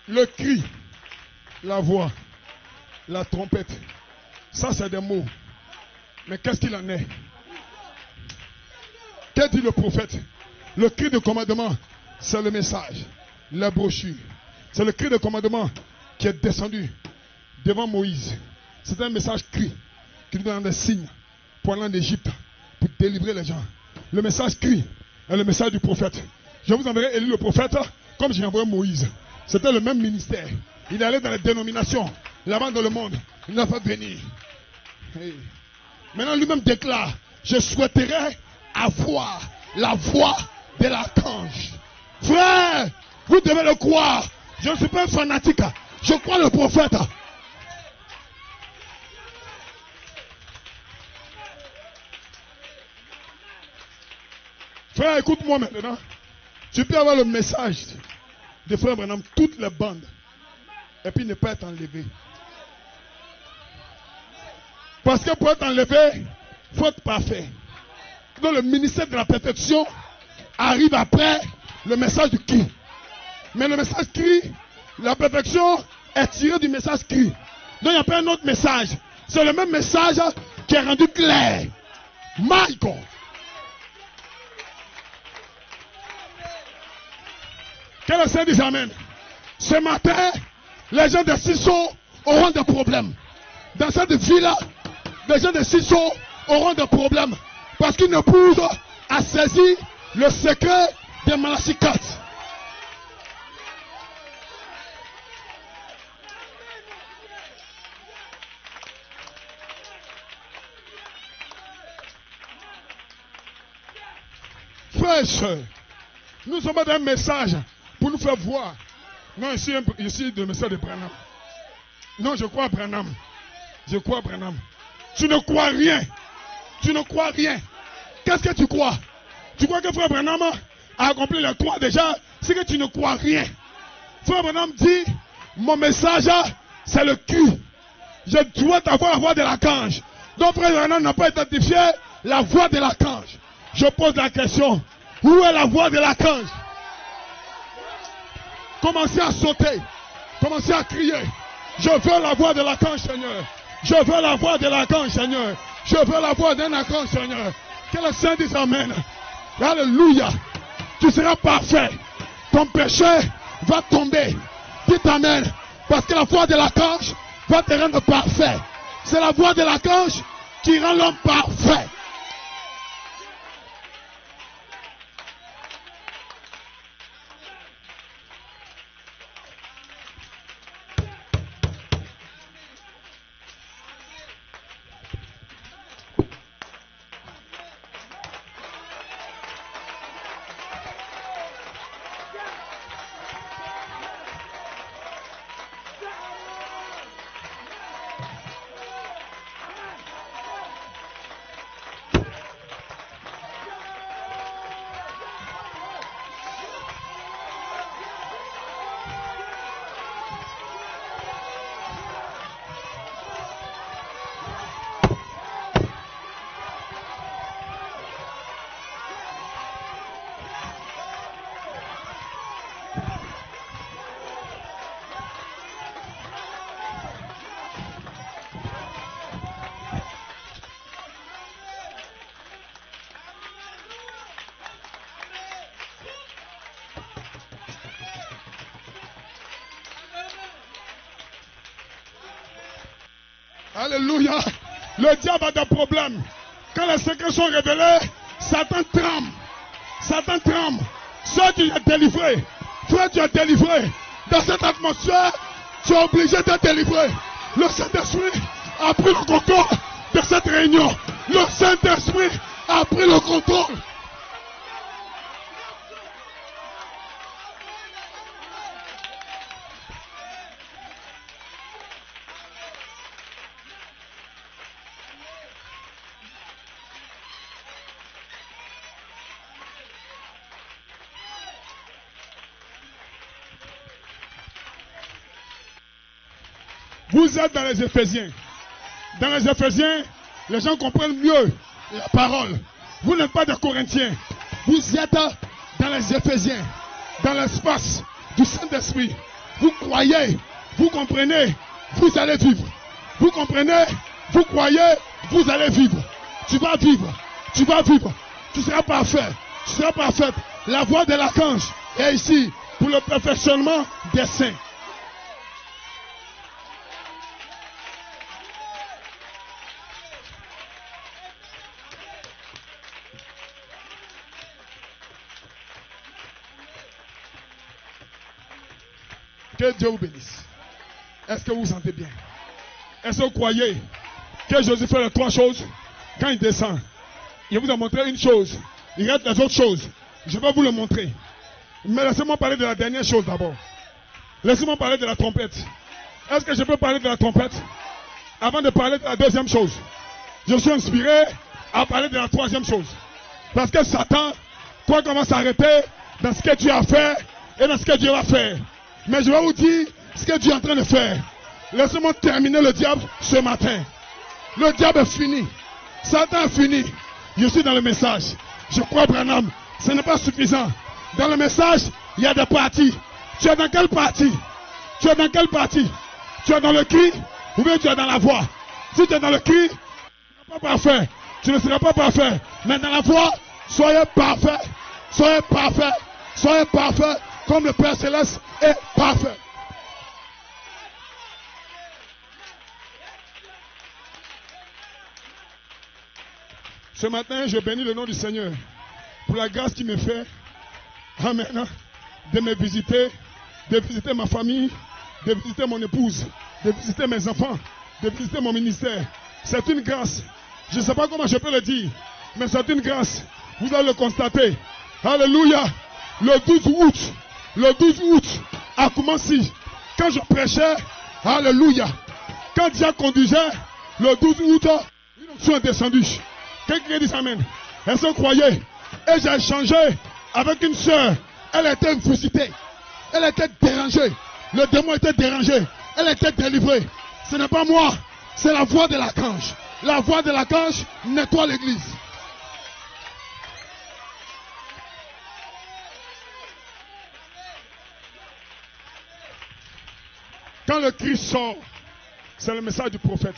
Le cri, la voix, la trompette, ça c'est des mots. Mais qu'est-ce qu'il en est? Que dit le prophète? Le cri de commandement, c'est le message, la brochure. C'est le cri de commandement qui est descendu devant Moïse. C'est un message cri qui nous donne des signes pour aller en Égypte, pour délivrer les gens. Le message cri est le message du prophète. Je vous enverrai Élie le prophète comme j'ai envoyé Moïse. C'était le même ministère. Il allait dans les dénominations, là-bas dans le monde. Il n'a pas venir. Hey. Maintenant lui-même déclare, je souhaiterais avoir la voix de l'archange. Frère, vous devez le croire. Je ne suis pas un fanatique. Je crois le prophète. Frère, écoute-moi maintenant. Tu peux avoir le message de Frère Branham, toutes les bandes, et puis ne pas être enlevé. Parce que pour être enlevé, il faut être parfait. Donc le ministère de la perfection arrive après le message du cri. Mais le message cri, la perfection est tirée du message cri. Donc il n'y a pas un autre message. C'est le même message qui est rendu clair. My God. Que le Seigneur dise Amen. Ce matin, les gens de Sissot auront des problèmes. Dans cette ville-là, les gens de Sissot auront des problèmes. Parce qu'une épouse a saisi le secret de Malachie 4. Frères et sœurs, nous sommes dans un message pour nous faire voir. Non, ici le message de Branham. Non, je crois à Branham. Je crois à Branham. Tu ne crois rien. Tu ne crois rien. Qu'est-ce que tu crois? Tu crois que Frère Branham a accompli les trois déjà? C'est que tu ne crois rien. Frère Branham dit, mon message, c'est le cri. Je dois avoir la voix de l'archange. Donc Frère Branham n'a pas identifié la voix de l'archange. Je pose la question, où est la voix de l'archange? Commencez à sauter. Commencez à crier. Je veux la voix de l'archange, Seigneur. Je veux la voix de l'archange, Seigneur. Je veux la voix d'un archange, Seigneur. Que le Saint dise Amen. Alléluia. Tu seras parfait. Ton péché va tomber. Dites Amen. Parce que la voix de l'archange va te rendre parfait. C'est la voix de l'archange qui rend l'homme parfait. Alléluia. Le diable a des problèmes. Quand les secrets sont révélés, Satan tremble. Satan tremble. Soit tu es délivré. Toi, tu es délivré. Dans cette atmosphère, tu es obligé d'être délivré. Le Saint-Esprit a pris le contrôle de cette réunion. Le Saint-Esprit a pris le contrôle. Vous êtes dans les Éphésiens. Dans les Éphésiens, les gens comprennent mieux la parole. Vous n'êtes pas des Corinthiens. Vous êtes dans les Éphésiens, dans l'espace du Saint-Esprit. Vous croyez, vous comprenez, vous allez vivre. Vous comprenez, vous croyez, vous allez vivre. Tu vas vivre, tu vas vivre. Tu seras parfait, tu seras parfaite. La voix de l'archange est ici pour le perfectionnement des saints. Que Dieu vous bénisse. Est-ce que vous vous sentez bien? Est-ce que vous croyez que Jésus fait les trois choses? Quand il descend, il vous a montré une chose. Il reste les autres choses. Je vais vous le montrer. Mais laissez-moi parler de la dernière chose d'abord. Laissez-moi parler de la trompette. Est-ce que je peux parler de la trompette avant de parler de la deuxième chose? Je suis inspiré à parler de la troisième chose. Parce que Satan croit qu'on va s'arrêter dans ce que Dieu a fait et dans ce que Dieu va faire. Mais je vais vous dire ce que Dieu est en train de faire. Laissez-moi terminer le diable ce matin. Le diable est fini. Satan est fini. Je suis dans le message. Je crois, Branham, ce n'est pas suffisant. Dans le message, il y a des parties. Tu es dans quelle partie? Tu es dans quelle partie? Tu es dans le cri ou bien tu es dans la voix? Si tu es dans le cri, tu ne seras pas parfait. Tu ne seras pas parfait. Mais dans la voix, soyez parfait. Soyez parfait. Soyez parfait comme le Père Céleste est parfait. Ce matin, je bénis le nom du Seigneur pour la grâce qu'il me fait, amen, de me visiter, de visiter ma famille, de visiter mon épouse, de visiter mes enfants, de visiter mon ministère. C'est une grâce. Je ne sais pas comment je peux le dire, mais c'est une grâce. Vous allez le constater. Alléluia. Le 12 août a commencé. Quand je prêchais, alléluia. Quand Dieu conduisait, le 12 août, ils sont descendus. Quelqu'un dit amen. Est-ce que vous croyez? Et j'ai échangé avec une soeur. Elle était visitée. Elle était dérangée. Le démon était dérangé. Elle était délivrée. Ce n'est pas moi. C'est la voix de l'archange. La voix de l'archange nettoie l'église. Quand le Christ sort, c'est le message du prophète.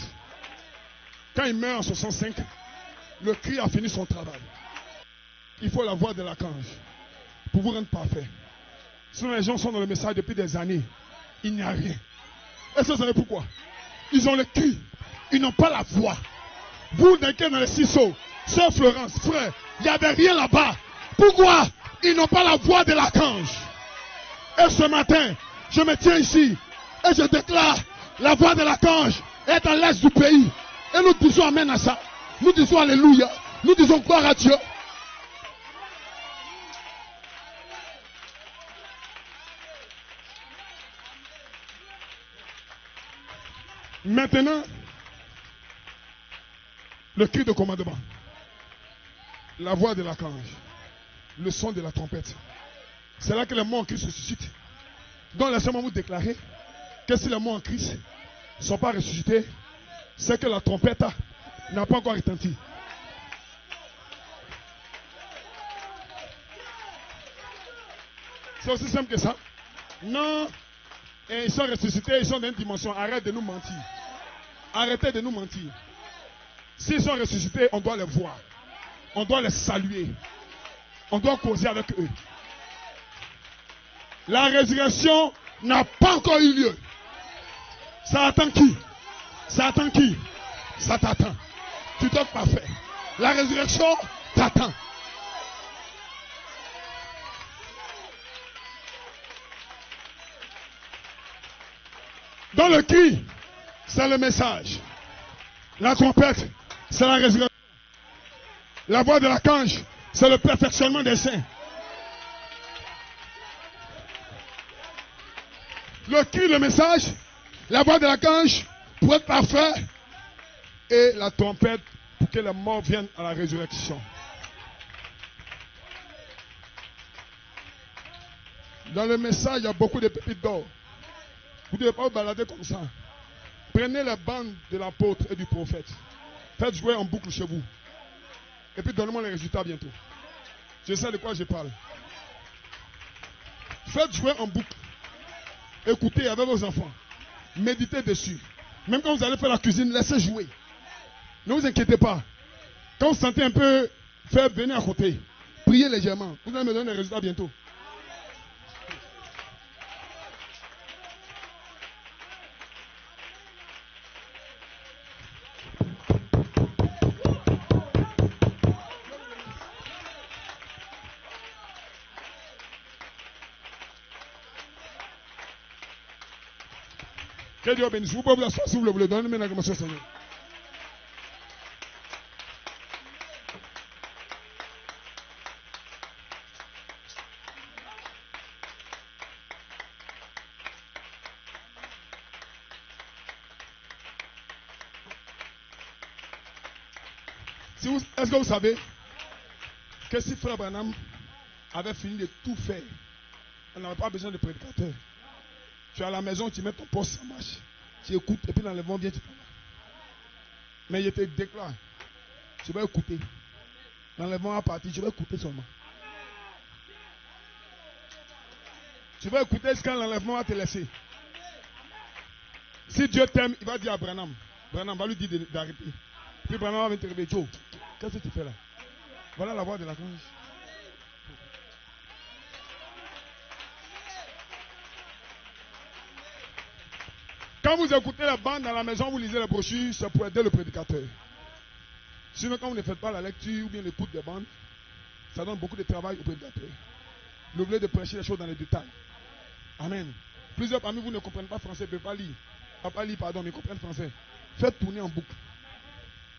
Quand il meurt en 65, le cri a fini son travail. Il faut la voix de l'archange pour vous rendre parfait. Sinon les gens sont dans le message depuis des années. Il n'y a rien. Est-ce que vous savez pourquoi? Ils ont le cri. Ils n'ont pas la voix. Vous n'êtes dans les ciseaux. Sœur Florence, frère, il n'y avait rien là-bas. Pourquoi? Ils n'ont pas la voix de l'archange. Et ce matin, je me tiens ici et je déclare la voix de l'archange est à l'est du pays. Et nous disons amen à ça. Nous disons alléluia. Nous disons gloire à Dieu. Maintenant, le cri de commandement. La voix de l'archange. Le son de la trompette. C'est là que les morts en Christ ressuscitent. Donc laissez-moi vous déclarer que si les morts en Christ ne sont pas ressuscités, c'est que la trompette n'a pas encore retenti. C'est aussi simple que ça. Non. Et ils sont ressuscités, ils sont dans une dimension. Arrête de nous mentir. Arrêtez de nous mentir. S'ils sont ressuscités, on doit les voir. On doit les saluer. On doit causer avec eux. La résurrection n'a pas encore eu lieu. Ça attend qui? Ça attend qui? Ça t'attend. Tu dois être parfait. La résurrection t'attend. Dans le cri, c'est le message. La trompette, c'est la résurrection. La voix de l'archange, c'est le perfectionnement des saints. Le cri, le message, la voix de l'archange pour être parfait et la trompette pour que les morts viennent à la résurrection. Dans le message, il y a beaucoup de pépites d'or. Vous ne devez pas vous balader comme ça. Prenez les bandes de l'apôtre et du prophète. Faites jouer en boucle chez vous. Et puis donnez-moi les résultats bientôt. Je sais de quoi je parle. Faites jouer en boucle. Écoutez avec vos enfants. Méditez dessus. Même quand vous allez faire la cuisine, laissez jouer. Ne vous inquiétez pas. Quand vous sentez un peu faible, venez à côté. priez légèrement. Vous allez me donner des résultats bientôt. Que Dieu bénisse. Vous pouvez vous asseoir si vous le voulez. Donnez-moi une acclamation, Seigneur. Est-ce que vous savez que si Frère Branham avait fini de tout faire, on n'avait pas besoin de prédicateur. Tu es à la maison, tu mets ton poste, ça marche. Tu écoutes, et puis l'enlèvement vient, tu t'en vas. Mais il te déclare, tu vas écouter. L'enlèvement va partir, tu vas écouter seulement. Tu vas écouter jusqu'à l'enlèvement va te laisser. Si Dieu t'aime, il va dire à Branham, Branham va lui dire d'arrêter. Puis Branham va venir te réveiller. Joe, qu'est-ce que tu fais là? Voilà la voix de la cloche. Quand vous écoutez la bande à la maison, vous lisez la brochure, ça peut aider le prédicateur. Sinon, quand vous ne faites pas la lecture ou bien l'écoute des bandes, ça donne beaucoup de travail au prédicateur. N'oubliez de prêcher les choses dans les détails. Amen. Plusieurs parmi vous ne comprennent pas français, ne peuvent pas lire. Pas lire, pardon, mais ils comprennent français. Faites tourner en boucle.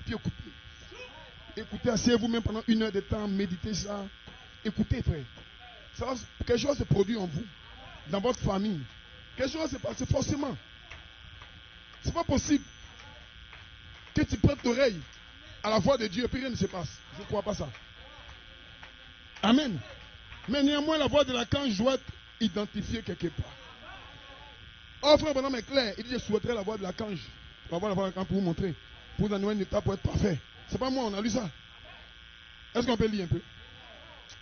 Puis écoutez. Écoutez, asseyez-vous même pendant 1 heure de temps, méditez ça. Écoutez, frère. Quelque chose se produit en vous, dans votre famille. Quelque chose se passe forcément. C'est pas possible que tu prêtes l'oreille à la voix de Dieu et puis rien ne se passe. Je ne crois pas ça. Amen. Mais néanmoins, la voix de la cange doit être identifiée quelque part. Oh, frère Branham est clair. Il dit, je souhaiterais la voix de la cange. On va voir la voix de la cange pour vous montrer. Pour vous donner un état pour être parfait. C'est pas moi, on a lu ça. Est-ce qu'on peut lire un peu?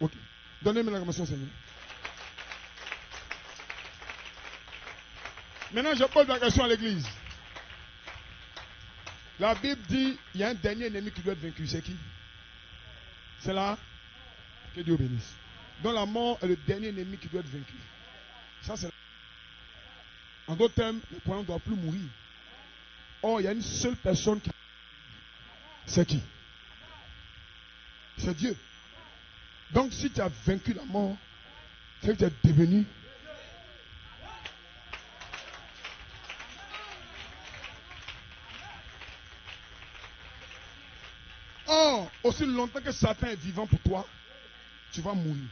Ok. Donnez-moi l'acclamation, Seigneur. Maintenant, je pose la question à l'église. La Bible dit il y a un dernier ennemi qui doit être vaincu. C'est qui? C'est là. Que Dieu bénisse. Donc la mort est le dernier ennemi qui doit être vaincu. Ça, c'est. En d'autres termes, le croyant ne doit plus mourir. Or, il y a une seule personne qui. C'est qui? C'est Dieu. Donc, si tu as vaincu la mort, c'est que tu es devenu. Or, aussi longtemps que Satan est vivant pour toi, tu vas mourir.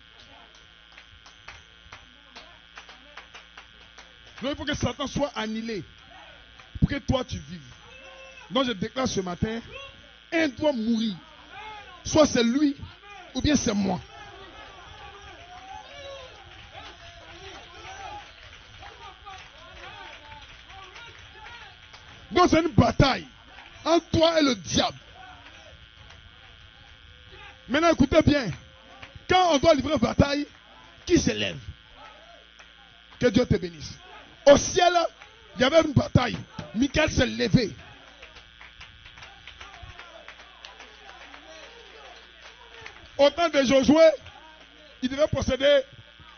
Donc, il faut que Satan soit annihilé pour que toi tu vives. Donc, je déclare ce matin, un doit mourir. Soit c'est lui, ou bien c'est moi. Donc, c'est une bataille entre toi et le diable. Maintenant, écoutez bien. Quand on doit livrer une bataille, qui s'élève? Que Dieu te bénisse. Au ciel, il y avait une bataille. Michael s'est levé. Au temps de Josué, il devait posséder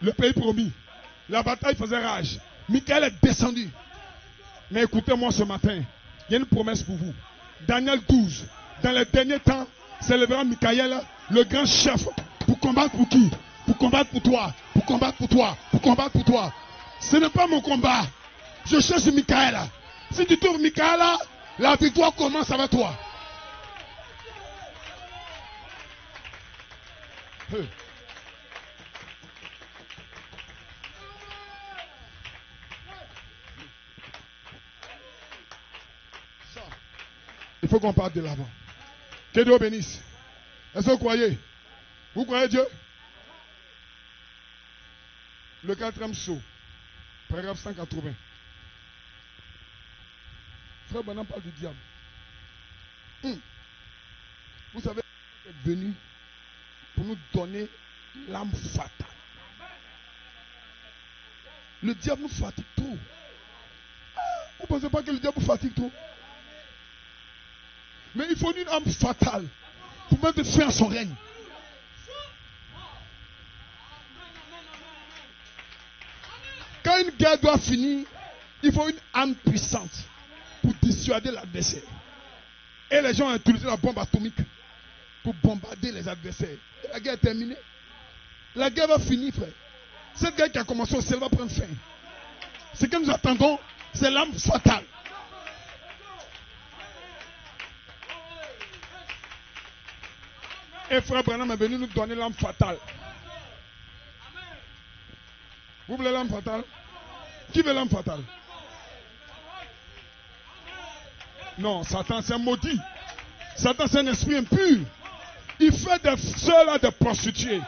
le pays promis. La bataille faisait rage. Michael est descendu. Mais écoutez-moi ce matin. Il y a une promesse pour vous. Daniel 12. Dans les derniers temps, s'élèvera Michael, le grand chef, pour combattre pour qui? Pour combattre pour toi. Pour combattre pour toi. Pour combattre pour toi. Ce n'est pas mon combat. Je cherche Michael. Si tu trouves Michael, la victoire commence avec toi. Il faut qu'on parte de là-bas. Que Dieu bénisse. Est-ce que vous croyez? Vous croyez Dieu? Le 4e saut, paragraphe 180. Frère Branham parle du diable. Vous savez, il est venu pour nous donner l'âme fatale. Le diable nous fatigue trop. Vous ne pensez pas que le diable vous fatigue trop? Mais il faut une âme fatale pour mettre fin à son règne. une guerre doit finir, il faut une âme puissante pour dissuader l'adversaire. Et les gens ont utilisé la bombe atomique pour bombarder les adversaires. Et la guerre est terminée. La guerre va finir, frère. Cette guerre qui a commencé au ciel va prendre fin. Ce que nous attendons, c'est l'âme fatale. Et frère Branham est venu nous donner l'âme fatale. Vous voulez l'âme fatale? Qui veut l'âme fatale? Non, Satan c'est un maudit. Satan c'est un esprit impur. Il fait des sœurs là, des prostituées,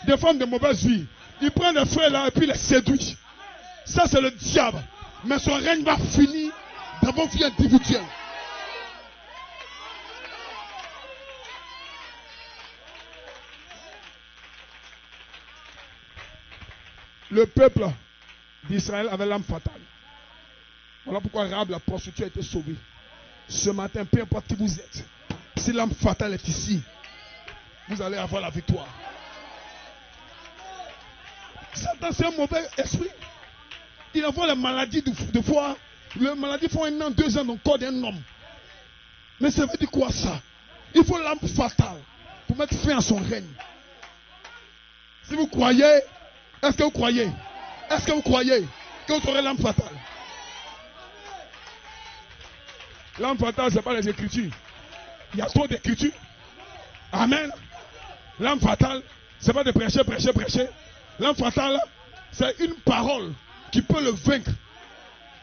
des femmes de mauvaise vie. Il prend des frères là et puis les séduit. Ça c'est le diable. Mais son règne va finir dans vos vies individuelles. Le peuple d'Israël avait l'âme fatale. Voilà pourquoi Rahab, la prostituée, a été sauvée. Ce matin, peu importe qui vous êtes, si l'âme fatale est ici, vous allez avoir la victoire. Satan, c'est un mauvais esprit. Il envoie les maladies de foi. Les maladies font 1 an, 2 ans dans le corps d'un homme. Mais ça veut dire quoi ça? Il faut l'âme fatale pour mettre fin à son règne. Si vous croyez, est-ce que vous croyez? Est-ce que vous croyez que vous aurez l'âme fatale? L'âme fatale, ce n'est pas les écritures. Il y a trop d'écritures. Amen. L'âme fatale, ce n'est pas de prêcher. L'âme fatale, c'est une parole qui peut le vaincre.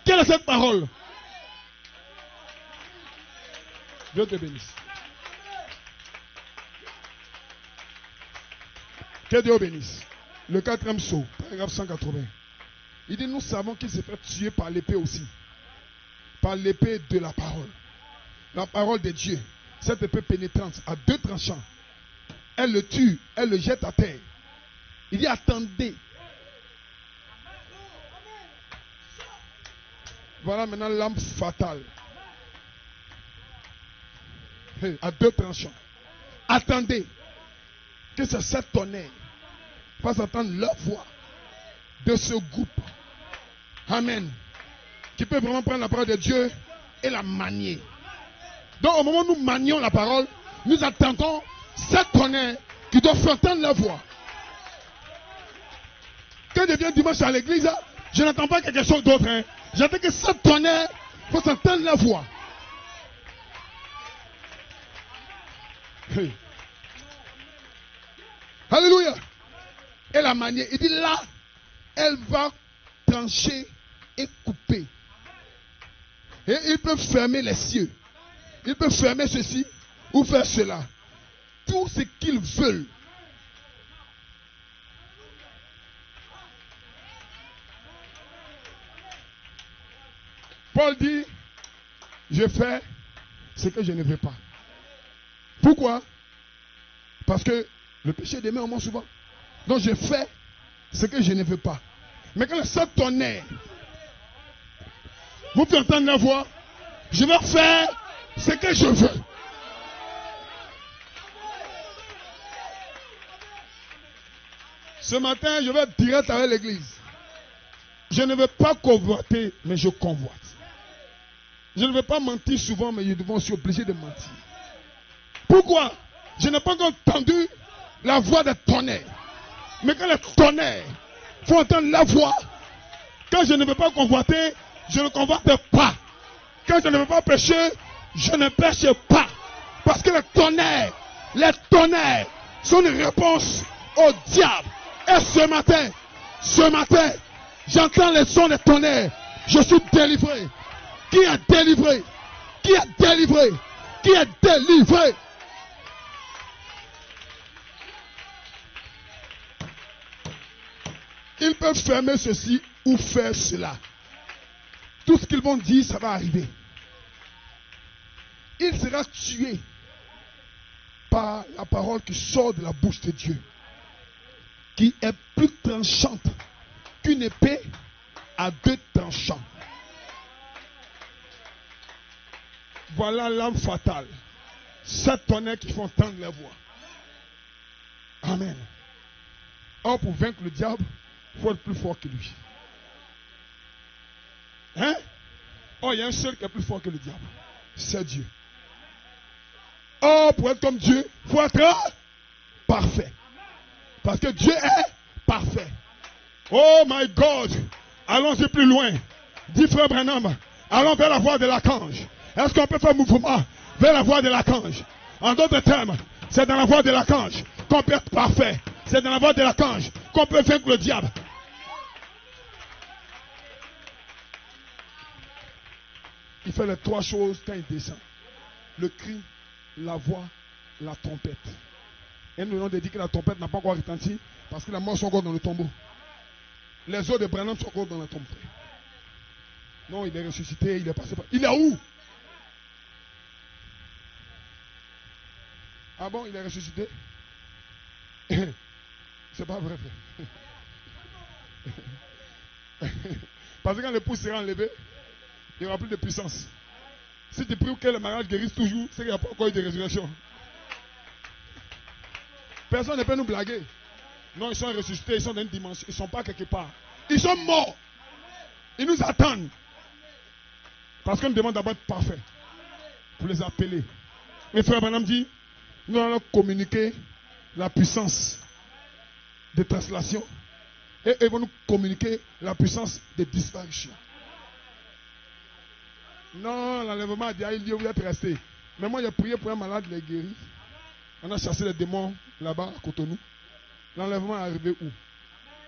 Quelle est cette parole? Dieu te bénisse. Que Dieu bénisse. Le 4e psaume, paragraphe 180. Il dit, nous savons qu'il s'est fait tuer par l'épée aussi. Par l'épée de la parole. La parole de Dieu. Cette épée pénétrante à 2 tranchants. Elle le tue, elle le jette à terre. Il dit, attendez. Voilà maintenant l'âme fatale. À 2 tranchants. Attendez que ce 7 tonnerres fasse entendre leur voix de ce groupe. Amen. Qui peut vraiment prendre la parole de Dieu et la manier. Donc au moment où nous manions la parole, nous attendons 7 tonnerres qui doivent faire entendre leur voix. Quand je viens dimanche à l'église, je n'attends pas quelque chose d'autre. J'attends que 7 tonnerres fassent entendre leur voix. Hey. Alléluia. Et la manière, il dit là, elle va trancher et couper. Et il peut fermer les cieux. Il peut fermer ceci ou faire cela. Tout ce qu'ils veulent. Paul dit, je fais ce que je ne veux pas. Pourquoi? Parce que le péché demeure en moi souvent. Donc je fais ce que je ne veux pas. Mais quand le 7 tonnerres vous pouvez entendre la voix, je vais faire ce que je veux. Ce matin, je vais direct avec l'église. Je ne veux pas convoiter, mais je convoite. Je ne veux pas mentir souvent, mais je suis obligé de mentir. Pourquoi? Je n'ai pas encore entendu la voix des tonnerres. Mais quand les tonnerres font entendre la voix, quand je ne veux pas convoiter, je ne convoite pas. Quand je ne veux pas pécher, je ne pêche pas. Parce que les tonnerres sont une réponse au diable. Et ce matin, j'entends le son des tonnerres. Je suis délivré. Qui est délivré? Qui est délivré? Qui est délivré? Ils peuvent fermer ceci ou faire cela. Tout ce qu'ils vont dire, ça va arriver. Il sera tué par la parole qui sort de la bouche de Dieu, qui est plus tranchante qu'une épée à 2 tranchants. Voilà l'âme fatale. 7 tonnerres qui font entendre les voix. Amen. Or, pour vaincre le diable, il faut être plus fort que lui. Hein? Oh, il y a un seul qui est plus fort que le diable. C'est Dieu. Oh, pour être comme Dieu, il faut être parfait. Parce que Dieu est parfait. Oh my God. Allons-y plus loin. Dis frère Branham, allons vers la voie de l'archange. Est-ce qu'on peut faire mouvement vers la voie de l'archange? En d'autres termes, c'est dans la voie de l'archange qu'on peut être parfait. C'est dans la voie de l'archange qu'on peut vaincre le diable. Il fait les trois choses quand il descend. Le cri, la voix, la trompette. Et nous venons de dire que la trompette n'a pas encore retenti parce que la mort sont encore dans le tombeau. Les os de Branham sont encore dans la tombe, frère. Non, il est ressuscité, il est passé par... Il est où? Ah bon, il est ressuscité? C'est pas vrai, frère. Parce que quand l'épouse sera enlevée, il n'y aura plus de puissance. Si tu pries que le mariage guérisse toujours, c'est qu'il n'y a pas encore eu de résurrection. Personne ne peut nous blaguer. Non, ils sont ressuscités, ils sont dans une dimension, ils ne sont pas quelque part. Ils sont morts. Ils nous attendent. Parce qu'on nous demande d'abord être parfait. Pour les appeler. Mes frères, madame dit, nous allons communiquer la puissance de translation. Et ils vont nous communiquer la puissance de disparition. Non, l'enlèvement a dit, ah, il vous êtes resté. Mais moi, j'ai prié pour un malade, il est guéri. On a chassé les démons là-bas à Cotonou. L'enlèvement est arrivé où?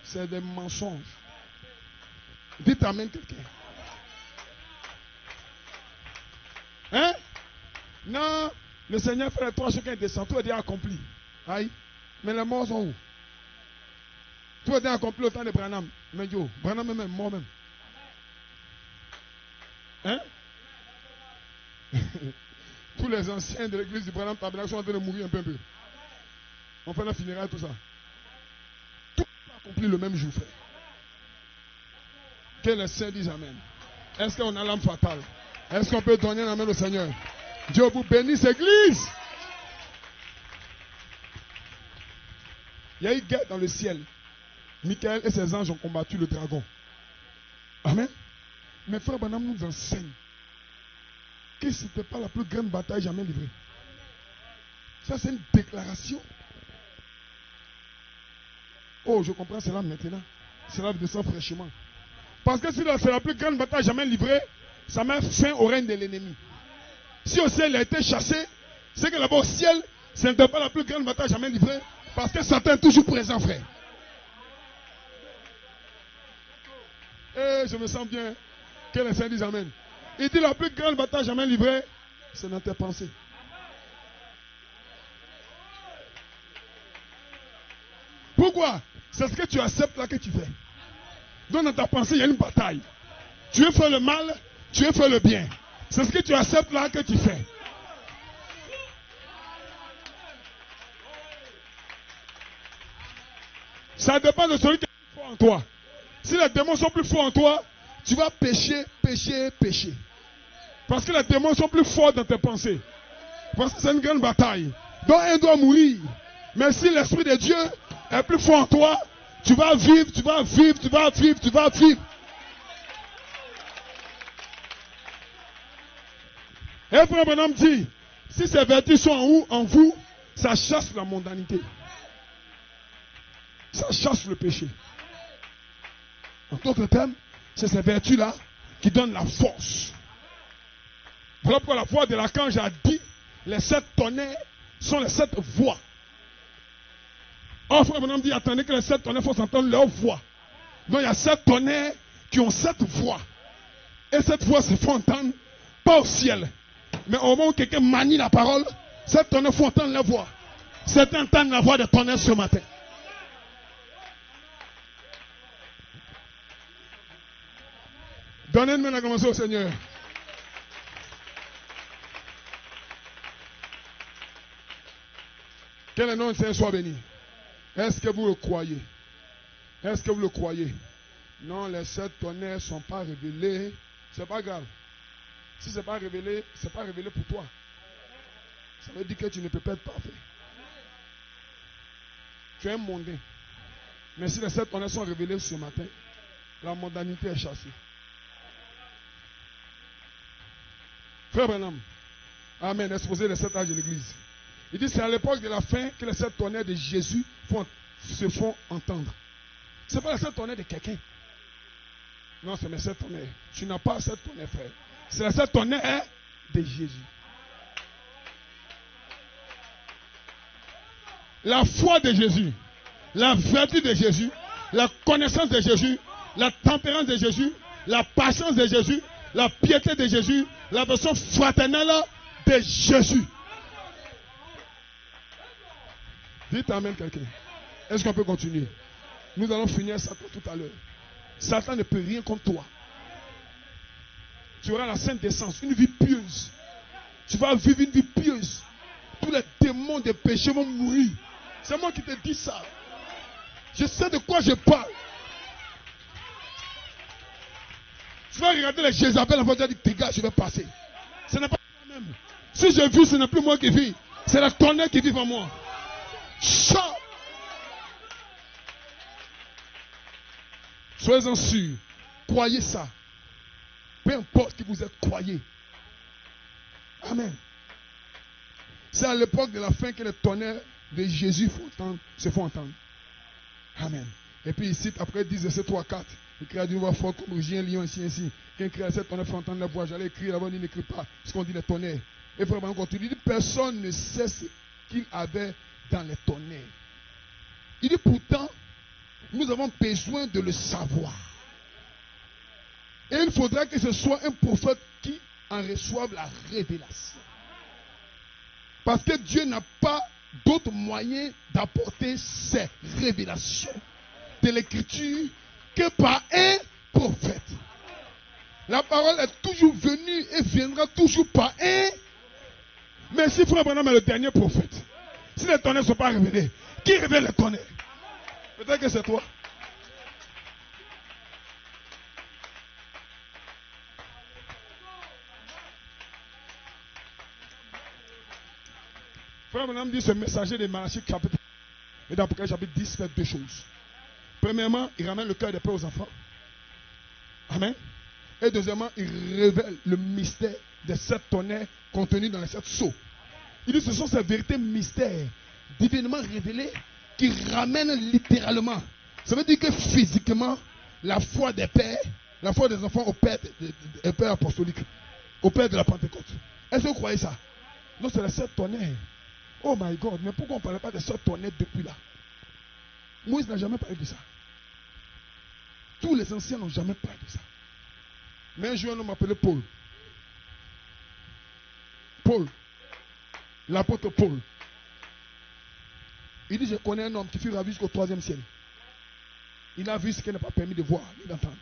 C'est des mensonges. Dites amen quelqu'un. Hein? Non, le Seigneur fait les trois choses qui descendent. Tout est déjà accompli. Aïe. Mais les morts sont où? Tout est déjà accompli au temps de Branham. Mais yo, Branham est même mort même. Hein? Tous les anciens de l'église du Branham Tabernacle sont en train de mourir un peu. On fait la funéraille, tout ça. Tout est accompli le même jour, frère. Que les saints disent amen. Est-ce qu'on a l'âme fatale? Est-ce qu'on peut donner un amen au Seigneur? Dieu vous bénisse, église. Il y a eu guerre dans le ciel. Michael et ses anges ont combattu le dragon. Amen. Mais frère Branham nous enseigne que ce n'était pas la plus grande bataille jamais livrée. Ça, c'est une déclaration. Oh, je comprends cela maintenant. Cela descend fraîchement. Parce que si c'est la plus grande bataille jamais livrée, ça met fin au règne de l'ennemi. Si au ciel il a été chassé, c'est que là-bas au ciel, ce n'était pas la plus grande bataille jamais livrée. Parce que Satan est toujours présent, frère. Et je me sens bien. Que les saints disent amen. Il dit la plus grande bataille jamais livrée, c'est dans tes pensées. Pourquoi? C'est ce que tu acceptes là que tu fais. Donc dans ta pensée, il y a une bataille. Tu veux faire le mal, tu veux faire le bien. C'est ce que tu acceptes là que tu fais. Ça dépend de celui qui est plus fort en toi. Si les démons sont plus forts en toi, tu vas pécher, pécher, pécher. Parce que les démons sont plus forts dans tes pensées. Parce que c'est une grande bataille. Donc un doit mourir. Mais si l'Esprit de Dieu est plus fort en toi, tu vas vivre, tu vas vivre, tu vas vivre, tu vas vivre. Et frère Branham dit, si ces vertus sont en vous, ça chasse la mondanité. Ça chasse le péché. En d'autres termes, c'est ces vertus-là qui donnent la force. Voilà pourquoi la voix de l'archange a dit, les 7 tonnerres sont les 7 voix. Or, frère Branham dit, attendez que les 7 tonnerres faut entendre leur voix. Donc il y a 7 tonnerres qui ont 7 voix. Et cette voix se font entendre, pas au ciel. Mais au moment où quelqu'un manie la parole, 7 tonnerres font entendre leur voix. Certains entendent la voix des tonnerres ce matin. Donnez-nous la commencer au Seigneur. Que le nom du Seigneur soit béni. Est-ce que vous le croyez? Est-ce que vous le croyez? Non, les 7 tonnerres ne sont pas révélés. C'est pas grave. Si ce n'est pas révélé, ce n'est pas révélé pour toi. Ça veut dire que tu ne peux pas être parfait. Tu es un mondain. Mais si les 7 tonnerres sont révélés ce matin, la mondanité est chassée. Frère Branham, amen, exposé les 7 âges de l'église. Il dit c'est à l'époque de la fin que les 7 tonnerres de Jésus se font entendre. Ce n'est pas les 7 tonnerres de quelqu'un. Non, c'est mes 7 tonnerres. Tu n'as pas 7 tonnerres, frère. C'est les 7 tonnerres de Jésus. La foi de Jésus, la vertu de Jésus, la connaissance de Jésus, la tempérance de Jésus, la patience de Jésus, la piété de Jésus, la version fraternelle de Jésus. Dites amen quelqu'un. Est-ce qu'on peut continuer? Nous allons finir Satan tout à l'heure. Satan ne peut rien contre toi. Tu auras la sainte décence, une vie pieuse. Tu vas vivre une vie pieuse. Tous les démons des péchés vont mourir. C'est moi qui te dis ça. Je sais de quoi je parle. Tu vas regarder les Jézabel avant de dire, dégage, je vais passer. Ce n'est pas moi-même. Si je vis, ce n'est plus moi qui vis. C'est la tonnerre qui vit en moi. Chut. Soyez-en sûrs. Croyez ça. Peu importe qui vous êtes, croyez. Amen. C'est à l'époque de la fin que les tonnerres de Jésus se font entendre. Amen. Et puis ici, après 10 verset 3, 4, il cria d'une voix forte comme rugit un lion, ainsi. Quand il cria cette tonnerre, fait entendre la voix. J'allais écrire là-bas, il n'écrit pas ce qu'on dit les tonnerres. Et vraiment, quand il dit, personne ne sait ce qu'il avait dans les tonnerres. Il dit pourtant, nous avons besoin de le savoir. Et il faudra que ce soit un prophète qui en reçoive la révélation. Parce que Dieu n'a pas d'autre moyen d'apporter ces révélations de l'écriture que par un prophète. La parole est toujours venue et viendra toujours par un. Mais si Frère Branham est le dernier prophète, si les tonnerres ne sont pas révélés, qui révèle les tonnerres? Peut-être que c'est toi. Frère Branham dit ce messager de Malachie chapitre et d'Apocalypse chapitre 10 fait 2 choses. Premièrement, il ramène le cœur des pères aux enfants. Amen. Et deuxièmement, il révèle le mystère des 7 tonnerres contenus dans les 7 sceaux. Il dit ce sont ces vérités mystères divinement révélées qui ramènent littéralement. Ça veut dire que physiquement, la foi des pères, la foi des enfants au père apostolique, au père de la Pentecôte. Est-ce que vous croyez ça? Non, c'est les 7 tonnerres. Oh my God, mais pourquoi on ne parlait pas de 7 tonnerres depuis là? Moïse n'a jamais parlé de ça. Tous les anciens n'ont jamais parlé de ça. Mais un jour, un homme appelé Paul. Paul. L'apôtre Paul. Il dit, je connais un homme qui fut ravi jusqu'au 3e ciel. Il a vu ce qu'il n'a pas permis de voir ni d'entendre.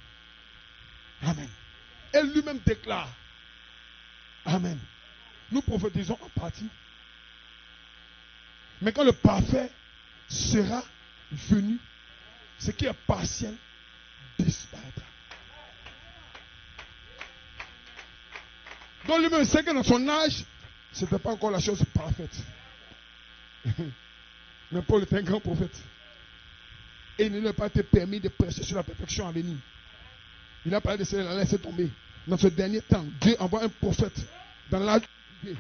Amen. Et lui-même déclare. Amen. Nous prophétisons en partie. Mais quand le parfait sera venu, ce qui est partiel disparaîtra. Donc lui-même sait que dans son âge, ce n'était pas encore la chose parfaite. Mais Paul est un grand prophète. Et il ne lui a pas été permis de prêcher sur la perfection à venir. Il a parlé de cela, il a laissé tomber. Dans ce dernier temps, Dieu envoie un prophète dans l'âge de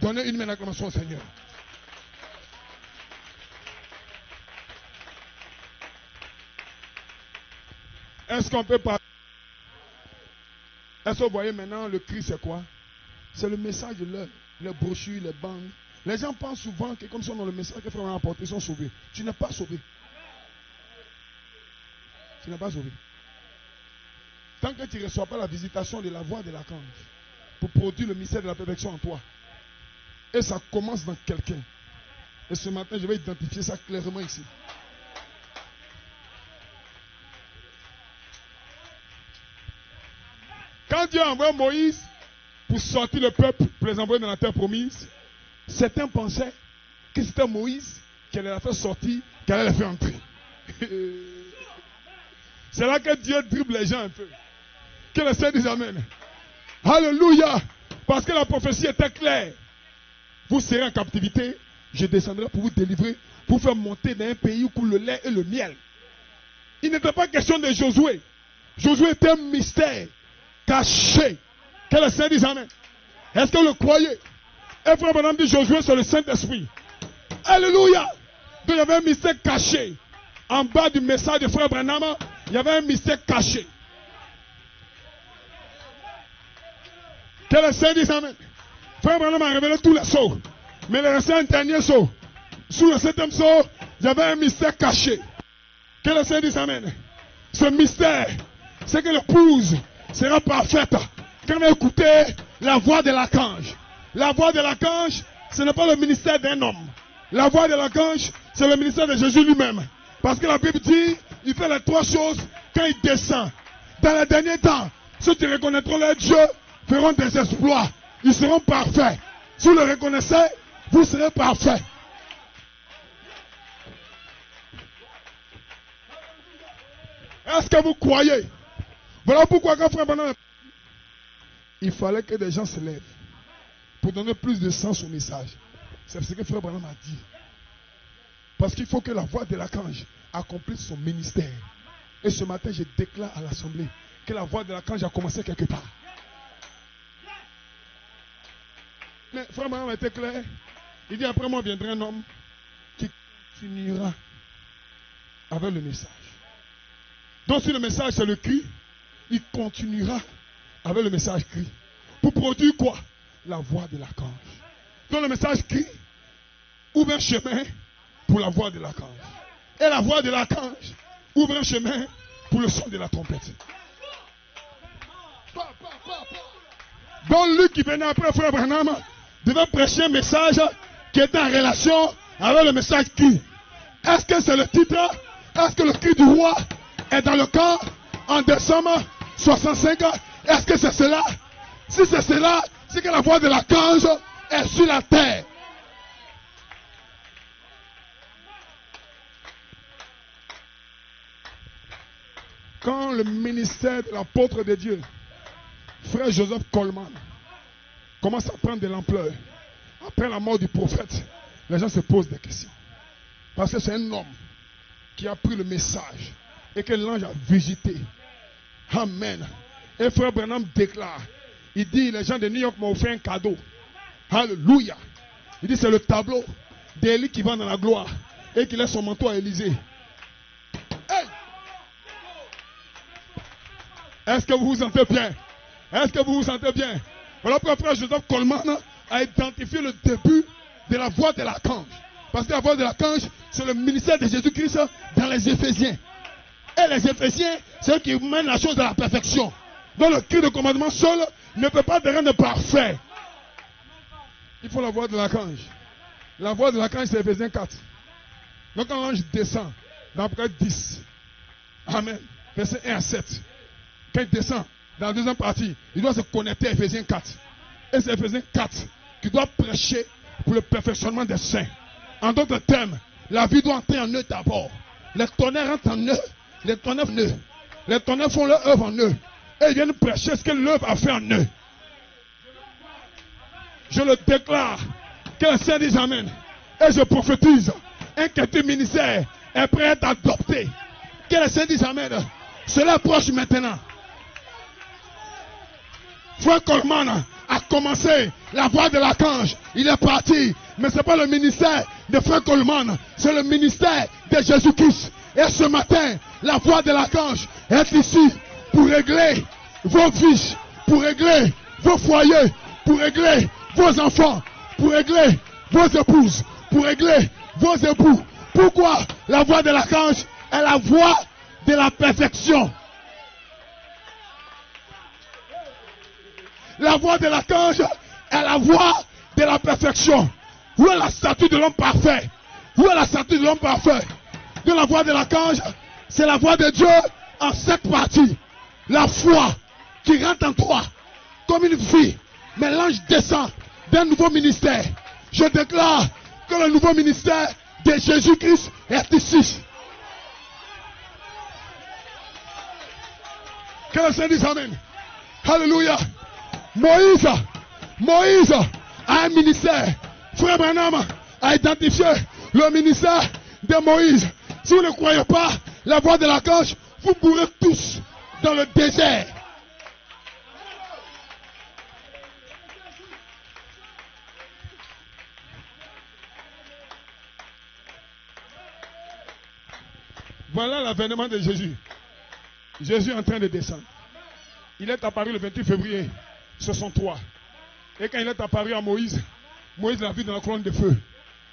donnez une main d'acclamation au Seigneur. Est-ce qu'on peut parler? Est-ce que vous voyez maintenant le cri c'est quoi? C'est le message de l'heure. Les brochures, les bandes. Les gens pensent souvent que comme si on a le message que frère a apporté, ils sont sauvés. Tu n'es pas sauvé. Tu n'es pas sauvé. Tant que tu ne reçois pas la visitation de la voix de l'archange pour produire le mystère de la perfection en toi. Et ça commence dans quelqu'un. Et ce matin, je vais identifier ça clairement ici. Quand Dieu envoie Moïse pour sortir le peuple, pour les envoyer dans la terre promise, certains pensaient que c'était Moïse qui allait la faire sortir, qui allait la faire entrer. C'est là que Dieu dribble les gens un peu. Que le Seigneur dise Amen. Alléluia. Parce que la prophétie était claire. Vous serez en captivité, je descendrai pour vous délivrer, pour vous faire monter dans un pays où coule le lait et le miel. Il n'était pas question de Josué. Josué était un mystère. caché. Que le Saint dise amen. Est-ce que vous le croyez? Et frère Branham dit Josué, c'est le Saint-Esprit. Alléluia. Donc il y avait un mystère caché. En bas du message de frère Branham, il y avait un mystère caché. Que le Saint dise amen. Frère Branham a révélé tous les sceaux. Mais il restait un dernier sceau. Sous le 7e sceau, il y avait un mystère caché. Que le Saint dise amen. Ce mystère, c'est que l'épouse sera parfaite quand elle écoutait la voix de l'archange. La voix de l'archange, ce n'est pas le ministère d'un homme. La voix de l'archange, c'est le ministère de Jésus lui-même. Parce que la Bible dit, il fait les 3 choses quand il descend. Dans les derniers temps, ceux qui reconnaîtront leur Dieu feront des exploits. Ils seront parfaits. Si vous le reconnaissez, vous serez parfaits. Est-ce que vous croyez? Voilà pourquoi quand frère Branham, il fallait que des gens se lèvent pour donner plus de sens au message. C'est ce que frère Branham a dit. Parce qu'il faut que la voix de l'archange accomplisse son ministère. Et ce matin, je déclare à l'assemblée que la voix de l'archange a commencé quelque part. Mais frère Branham était clair. Il dit après moi viendra un homme qui continuera avec le message. Donc si le message c'est le cri, il continuera avec le message cri. Pour produire quoi? La voix de l'archange. Donc le message cri ouvre un chemin pour la voix de l'archange. Et la voix de l'archange ouvre un chemin pour le son de la trompette. Donc lui qui venait après frère Branham devait prêcher un message qui était en relation avec le message cri. Est-ce que c'est le titre? Est-ce que le cri du roi est dans le camp en décembre 65? Est-ce que c'est cela? Si c'est cela, c'est que la voix de l'archange est sur la terre. Quand le ministère de l'apôtre de Dieu, frère Joseph Coleman, commence à prendre de l'ampleur, après la mort du prophète, les gens se posent des questions. Parce que c'est un homme qui a pris le message et que l'ange a visité. Amen. Et frère Branham déclare, il dit, les gens de New York m'ont offert un cadeau. Alléluia. Il dit, c'est le tableau d'Élie qui va dans la gloire et qui laisse son manteau à Élisée. Hey! Est-ce que vous vous sentez bien? Est-ce que vous vous sentez bien? Voilà pourquoi frère Joseph Coleman a identifié le début de la voix de l'archange. Parce que la voix de l'archange, c'est le ministère de Jésus-Christ dans les Éphésiens. Et les Éphésiens, c'est eux qui mènent la chose à la perfection. Donc le cri de commandement seul ne peut pas te rendre parfait. Il faut la voix de l'archange. La voix de l'archange, c'est Éphésiens 4. Donc quand l'ange descend, dans Apocalypse 10, Amen, verset 1 à 7, quand il descend dans la deuxième partie, il doit se connecter à Éphésiens 4. Et c'est Éphésiens 4 qui doit prêcher pour le perfectionnement des saints. En d'autres termes, la vie doit entrer en eux d'abord. Les tonnerres rentrent en eux. Les tonnerres en eux. Les tonnerres font leur œuvre en eux. Et ils viennent prêcher ce que l'œuvre a fait en eux. Je le déclare. Que le Seigneur dise amen. Et je prophétise. Un quatrième ministère est prêt à être adopté. Que le Seigneur dise amen. Cela approche maintenant. Frère Coleman a commencé la voix de l'archange. Il est parti. Mais ce n'est pas le ministère de Frère Coleman. C'est le ministère de Jésus-Christ. Et ce matin, la voix de l'archange est ici pour régler vos vies, pour régler vos foyers, pour régler vos enfants, pour régler vos épouses, pour régler vos époux. Pourquoi la voix de l'archange est la voix de la perfection? La voix de l'archange est la voix de la perfection. Où est la statue de l'homme parfait? Où est la statue de l'homme parfait? De la voix de l'archange, c'est la voix de Dieu en 7 parties. La foi qui rentre en toi comme une vie. Mais l'ange descend d'un nouveau ministère. Je déclare que le nouveau ministère de Jésus-Christ est ici. Que le Seigneur dise amen. Alléluia. Moïse a un ministère. Frère Branham a identifié le ministère de Moïse. Si vous ne croyez pas la voix de l'archange, vous mourrez tous dans le désert. l'avènement de Jésus. Jésus est en train de descendre. Il est apparu le 28 février 63. Et quand il est apparu à Moïse, Moïse l'a vu dans la colonne de feu.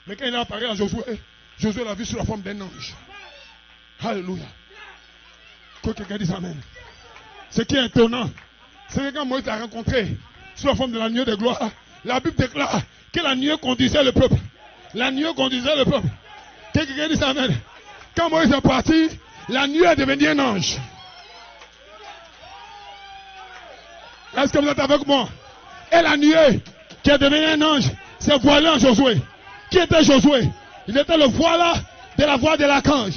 Mais quand il est apparu à Josué, Josué l'a vu sous la forme d'un ange. Alléluia. Que quelqu'un dise amen. Ce qui est étonnant, c'est que quand Moïse l'a rencontré sous la forme de la nuée de gloire, la Bible déclare que la nuée conduisait le peuple. La nuée conduisait le peuple. Que quelqu'un dise amen. Quand Moïse est parti, la nuée est devenue un ange. Est-ce que vous êtes avec moi? Et la nuée qui est devenue un ange, c'est voilé en Josué. Qui était Josué? Il était le voilà de la voix de l'archange.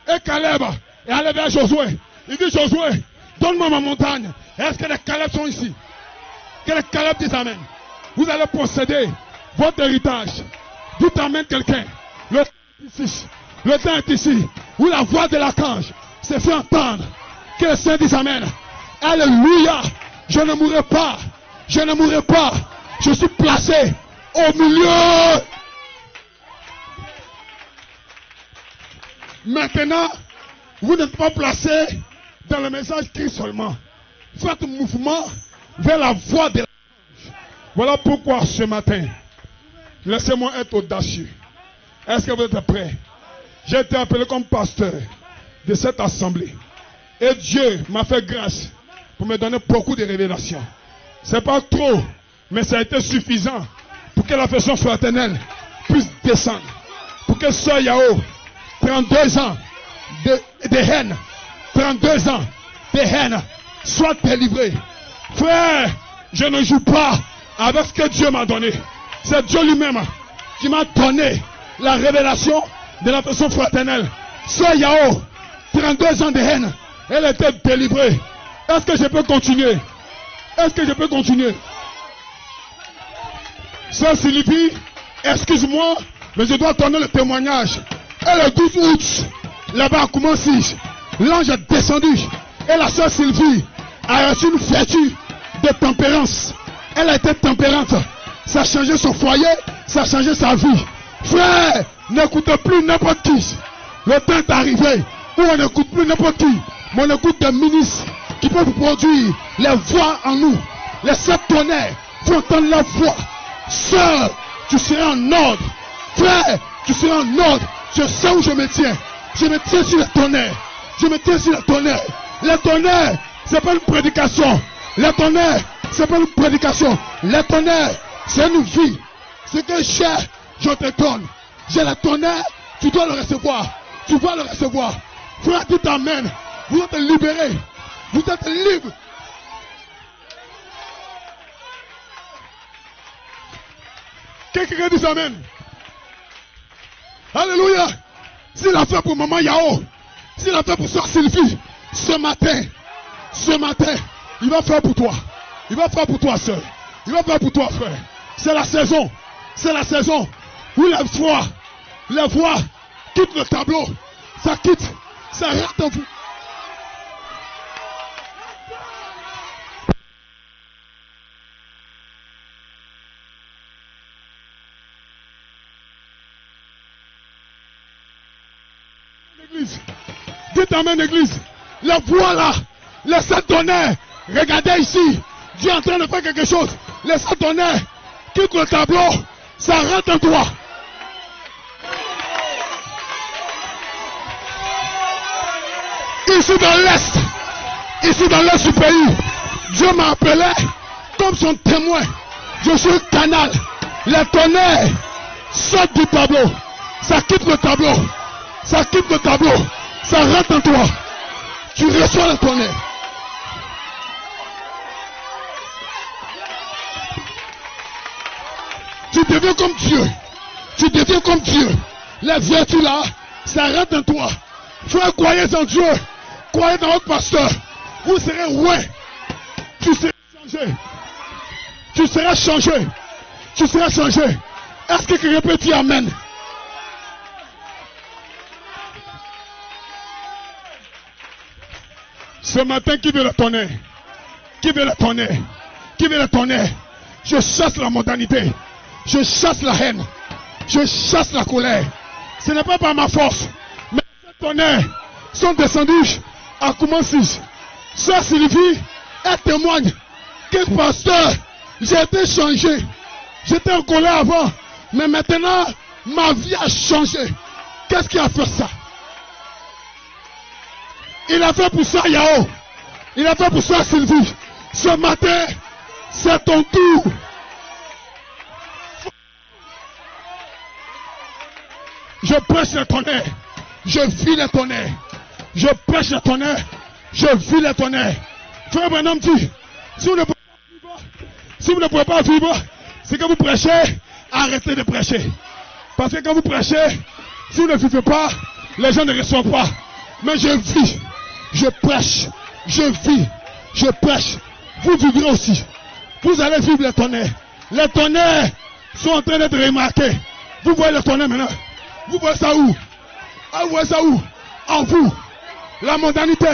Et Caleb est allé vers Josué. Il dit Josué, donne-moi ma montagne. Est-ce que les Caleb sont ici? Que les Caleb disent amen. Vous allez posséder votre héritage. Dites amen quelqu'un. Le temps est ici. Où la voix de l'archange se fait entendre. Que les saints disent amen. Alléluia. Je ne mourrai pas. Je ne mourrai pas. Je suis placé au milieu. Maintenant, vous n'êtes pas placé dans le message Christ seulement. Faites mouvement vers la voix de l'archange. Voilà pourquoi ce matin, laissez-moi être audacieux. Est-ce que vous êtes prêts? J'ai été appelé comme pasteur de cette assemblée. Et Dieu m'a fait grâce pour me donner beaucoup de révélations. Ce n'est pas trop, mais ça a été suffisant pour que la façon fraternelle puisse descendre. Pour que Sœur Yao, 32 ans de haine, 32 ans de haine, soit délivré. Frère, je ne joue pas avec ce que Dieu m'a donné. C'est Dieu lui-même qui m'a donné la révélation de la façon fraternelle. Sœur Yao, 32 ans de haine, elle était délivrée. Est-ce que je peux continuer? Est-ce que je peux continuer? Sœur Sylvie, excuse-moi, mais je dois donner le témoignage. Et le 12 août, là-bas à Koumansi, l'ange est descendu. Et la sœur Sylvie a reçu une vertu de tempérance. Elle a été tempérante. Ça a changé son foyer, ça a changé sa vie. Frère, n'écoutez plus n'importe qui. Le temps est arrivé où on n'écoute plus n'importe qui. Mais on écoute des ministres qui peuvent produire les voix en nous. Les sept tonnerres vont entendre la voix. Sœur, tu seras en ordre. Frère, tu seras en ordre. Je sais où je me tiens. Je me tiens sur le tonnerre. Je me tiens sur le tonnerre. Le tonnerre, c'est pas une prédication. Le tonnerre, c'est pas une prédication. Le tonnerre, c'est une vie. Ce que j'ai, je te donne. J'ai le tonnerre, tu dois le recevoir. Tu vas le recevoir. Frère, dites amen. Vous êtes libérés. Vous êtes libres. Quelqu'un dit amen. Alléluia. S'il a fait pour maman Yao, s'il a fait pour soeur Sylvie, ce matin, il va faire pour toi. Il va faire pour toi, soeur. Il va faire pour toi, frère. C'est la saison. C'est la saison où les voix quittent le tableau. Ça quitte. Ça reste en vous. Dites amen, église. Les voix là, les sept tonnerres. Regardez ici. Dieu est en train de faire quelque chose. Les sept tonnerres quittent le tableau. Ça rentre en toi. Ici dans l'est du pays, Dieu m'a appelé comme son témoin. Je suis le canal. Les tonnerres sortent du tableau. Ça quitte le tableau. Ça quitte le tableau. Ça rentre en toi. Tu reçois le tonnerre. Tu deviens comme Dieu. Tu deviens comme Dieu. Les vertus là, ça rentre en toi. Frère, croyez en Dieu. Croyez dans votre pasteur. Vous serez roi. Tu seras changé. Tu seras changé. Tu seras changé. Est-ce que quelqu'un peut dire amen? Ce matin, qui veut le tonnerre? Qui veut le tonnerre? Qui veut le tonnerre? Je chasse la modernité. Je chasse la haine. Je chasse la colère. Ce n'est pas par ma force. Mais ce tonnerre sont descendus à Koumansi. Sœur Sylvie, elle témoigne que pasteur, j'ai été changé. J'étais en colère avant, mais maintenant, ma vie a changé. Qu'est-ce qui a fait ça? Il a fait pour ça, Yao. Il a fait pour ça, Sylvie. Ce matin, c'est ton tour. Je prêche le tonnerre. Je vis le tonnerre. Je prêche le tonnerre. Je vis le tonnerre. Frère Branham dit, si vous ne pouvez pas vivre, c'est que vous prêchez, arrêtez de prêcher. Parce que quand vous prêchez, si vous ne vivez pas, les gens ne reçoivent pas. Mais je vis, je prêche, je vis, je prêche. Vous vivrez aussi. Vous allez vivre le tonnerre. Les tonnerres sont en train d'être remarqués. Vous voyez le tonnerre maintenant. Vous voyez ça où? Ah, vous voyez ça où? En vous. La mondanité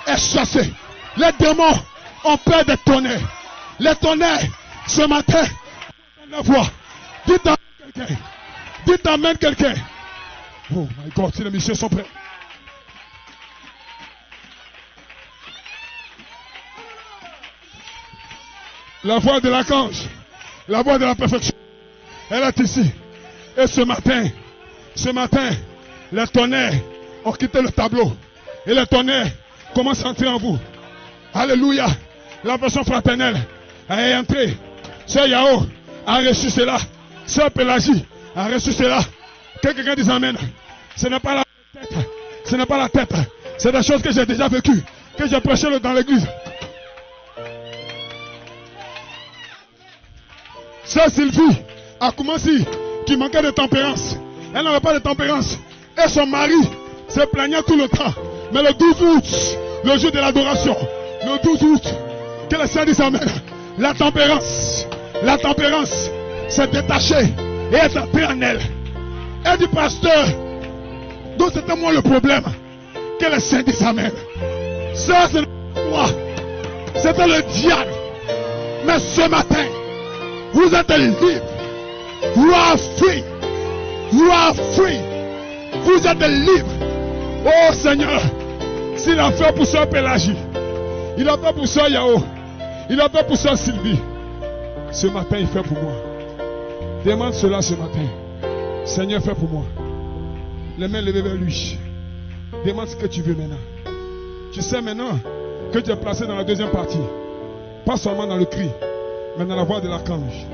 est chassée. Les démons ont peur des tonnerres. Les tonnerres, ce matin, la voix. Dites amen quelqu'un. Dites amen quelqu'un. Oh my God, si les messieurs sont prêts. La voix de l'archange, la voix de la perfection, elle est ici. Et ce matin, les tonnerres ont quitté le tableau. Et les tonnerres commencent à entrer en vous. Alléluia. La version fraternelle est entrée. Sœur Yao a reçu cela. Sœur Pélagie a reçu cela. Que quelqu'un dise amen. Ce n'est pas la tête. Ce n'est pas la tête. C'est des choses que j'ai déjà vécues. Que j'ai prêché dans l'église. Sœur Sylvie a commencé qui manquait de tempérance. Elle n'avait pas de tempérance. Et son mari se plaignait tout le temps. Mais le 12 août, le jour de l'adoration, le 12 août, que le Seigneur dise amen. La tempérance s'est détachée et est entrée en elle. Elle dit, pasteur, donc c'était moi le problème. Que le Seigneur dise amen. Ça, c'est moi. C'était le diable. Mais ce matin, vous êtes libre. You are free. You are free. Vous êtes libre. Oh Seigneur, s'il a fait pour Sœur Pélagie, il a fait pour Sœur Yao, il a fait pour Sœur Sylvie, ce matin il fait pour moi. Demande cela ce matin. Seigneur, fais pour moi. Les mains levées vers lui. Demande ce que tu veux maintenant. Tu sais maintenant que tu es placé dans la deuxième partie. Pas seulement dans le cri, mais dans la voix de l'archange.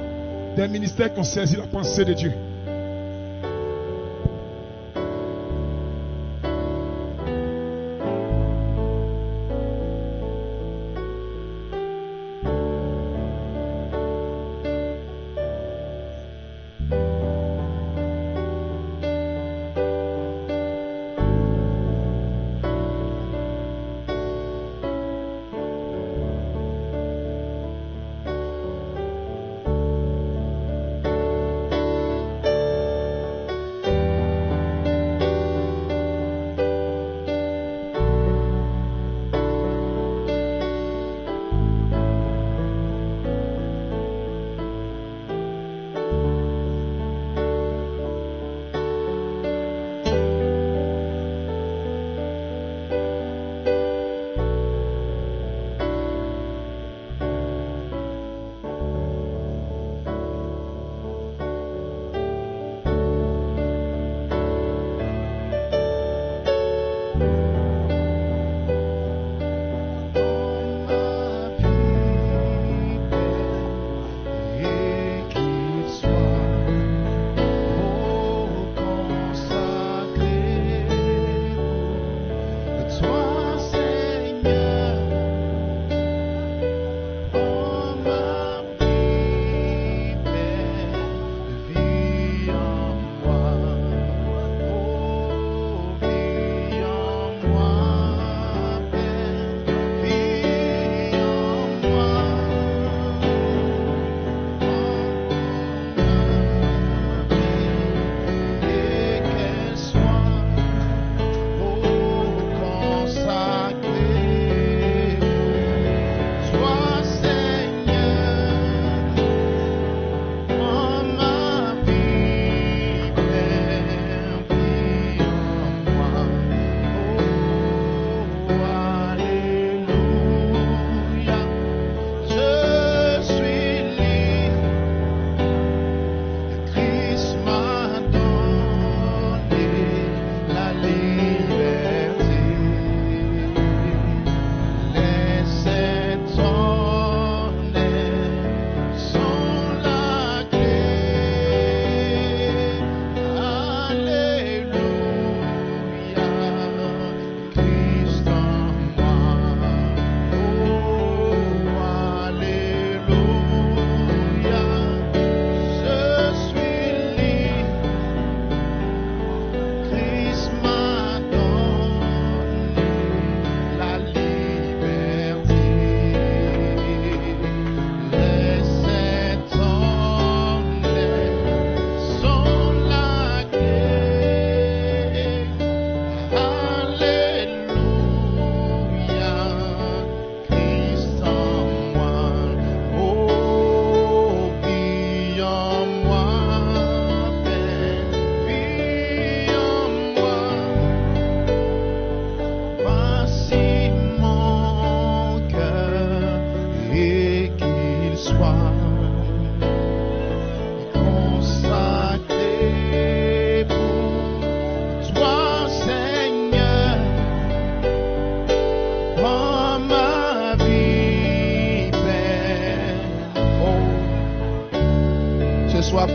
Des ministères qui ont saisi la pensée de Dieu.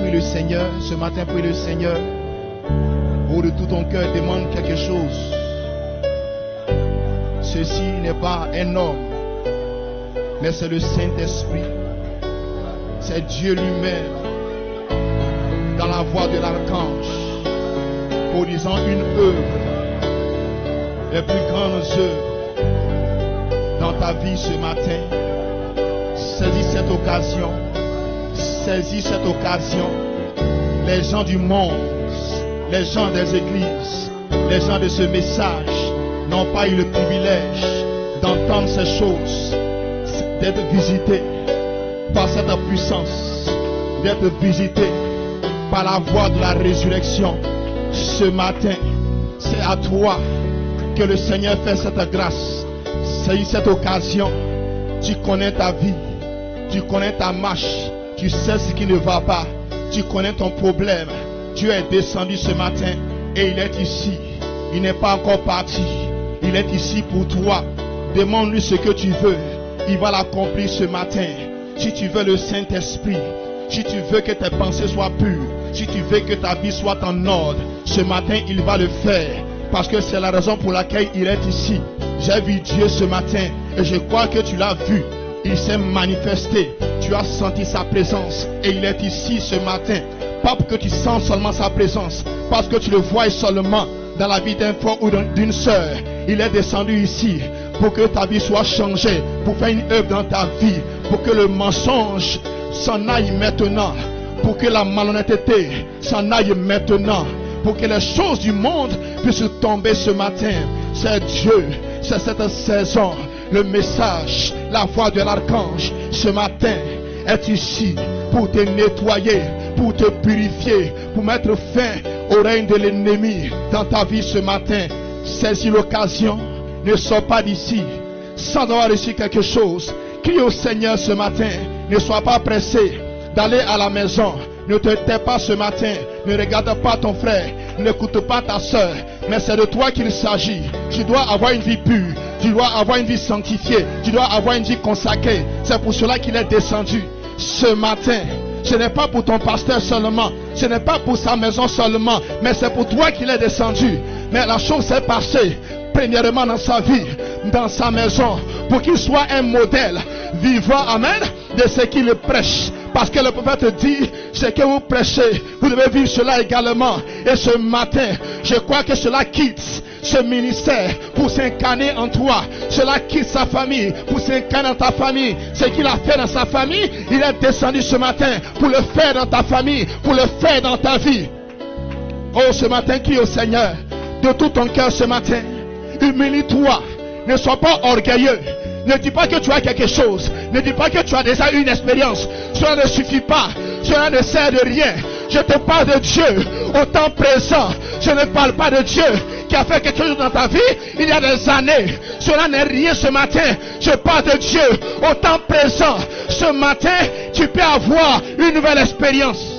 prie le Seigneur. Ce matin, prie le Seigneur. Oh, de tout ton cœur, demande quelque chose. Ceci n'est pas un homme, mais c'est le Saint-Esprit. C'est Dieu lui-même, dans la voix de l'archange, produisant une œuvre, les plus grandes œuvres dans ta vie ce matin. Saisis cette occasion. Saisis cette occasion. Les gens du monde, les gens des églises, les gens de ce message n'ont pas eu le privilège d'entendre ces choses, d'être visités par cette puissance, d'être visités par la voix de la résurrection. Ce matin, c'est à toi que le Seigneur fait cette grâce. Saisis cette occasion. Tu connais ta vie, tu connais ta marche, tu sais ce qui ne va pas, tu connais ton problème. Dieu est descendu ce matin et il est ici. Il n'est pas encore parti. Il est ici pour toi. Demande-lui ce que tu veux. Il va l'accomplir ce matin. Si tu veux le Saint-Esprit, si tu veux que tes pensées soient pures, si tu veux que ta vie soit en ordre, ce matin il va le faire. Parce que c'est la raison pour laquelle il est ici. J'ai vu Dieu ce matin et je crois que tu l'as vu. Il s'est manifesté. Tu as senti sa présence et il est ici ce matin. Pas pour que tu sens seulement sa présence, parce que tu le vois seulement dans la vie d'un frère ou d'une sœur. Il est descendu ici pour que ta vie soit changée, pour faire une œuvre dans ta vie, pour que le mensonge s'en aille maintenant, pour que la malhonnêteté s'en aille maintenant, pour que les choses du monde puissent tomber ce matin. C'est Dieu, c'est cette saison. Le message, la voix de l'archange ce matin est ici pour te nettoyer, pour te purifier, pour mettre fin au règne de l'ennemi dans ta vie ce matin. Saisis l'occasion, ne sors pas d'ici sans avoir reçu quelque chose. Crie au Seigneur ce matin, ne sois pas pressé d'aller à la maison. Ne te tais pas ce matin, ne regarde pas ton frère, n'écoute pas ta soeur, mais c'est de toi qu'il s'agit. Tu dois avoir une vie pure, tu dois avoir une vie sanctifiée, tu dois avoir une vie consacrée. C'est pour cela qu'il est descendu ce matin. Ce n'est pas pour ton pasteur seulement, ce n'est pas pour sa maison seulement, mais c'est pour toi qu'il est descendu. Mais la chose s'est passée premièrement dans sa vie, dans sa maison, pour qu'il soit un modèle vivant, amen, de ce qu'il prêche. Parce que le prophète dit, ce que vous prêchez, vous devez vivre cela également. Et ce matin, je crois que cela quitte ce ministère pour s'incarner en toi. Cela quitte sa famille pour s'incarner dans ta famille. Ce qu'il a fait dans sa famille, il est descendu ce matin pour le faire dans ta famille, pour le faire dans ta vie. Oh, ce matin, crie au Seigneur de tout ton cœur ce matin. Humilie-toi, ne sois pas orgueilleux. Ne dis pas que tu as quelque chose. Ne dis pas que tu as déjà une expérience. Cela ne suffit pas. Cela ne sert de rien. Je te parle de Dieu au temps présent. Je ne parle pas de Dieu qui a fait quelque chose dans ta vie il y a des années. Cela n'est rien ce matin. Je parle de Dieu au temps présent. Ce matin, tu peux avoir une nouvelle expérience.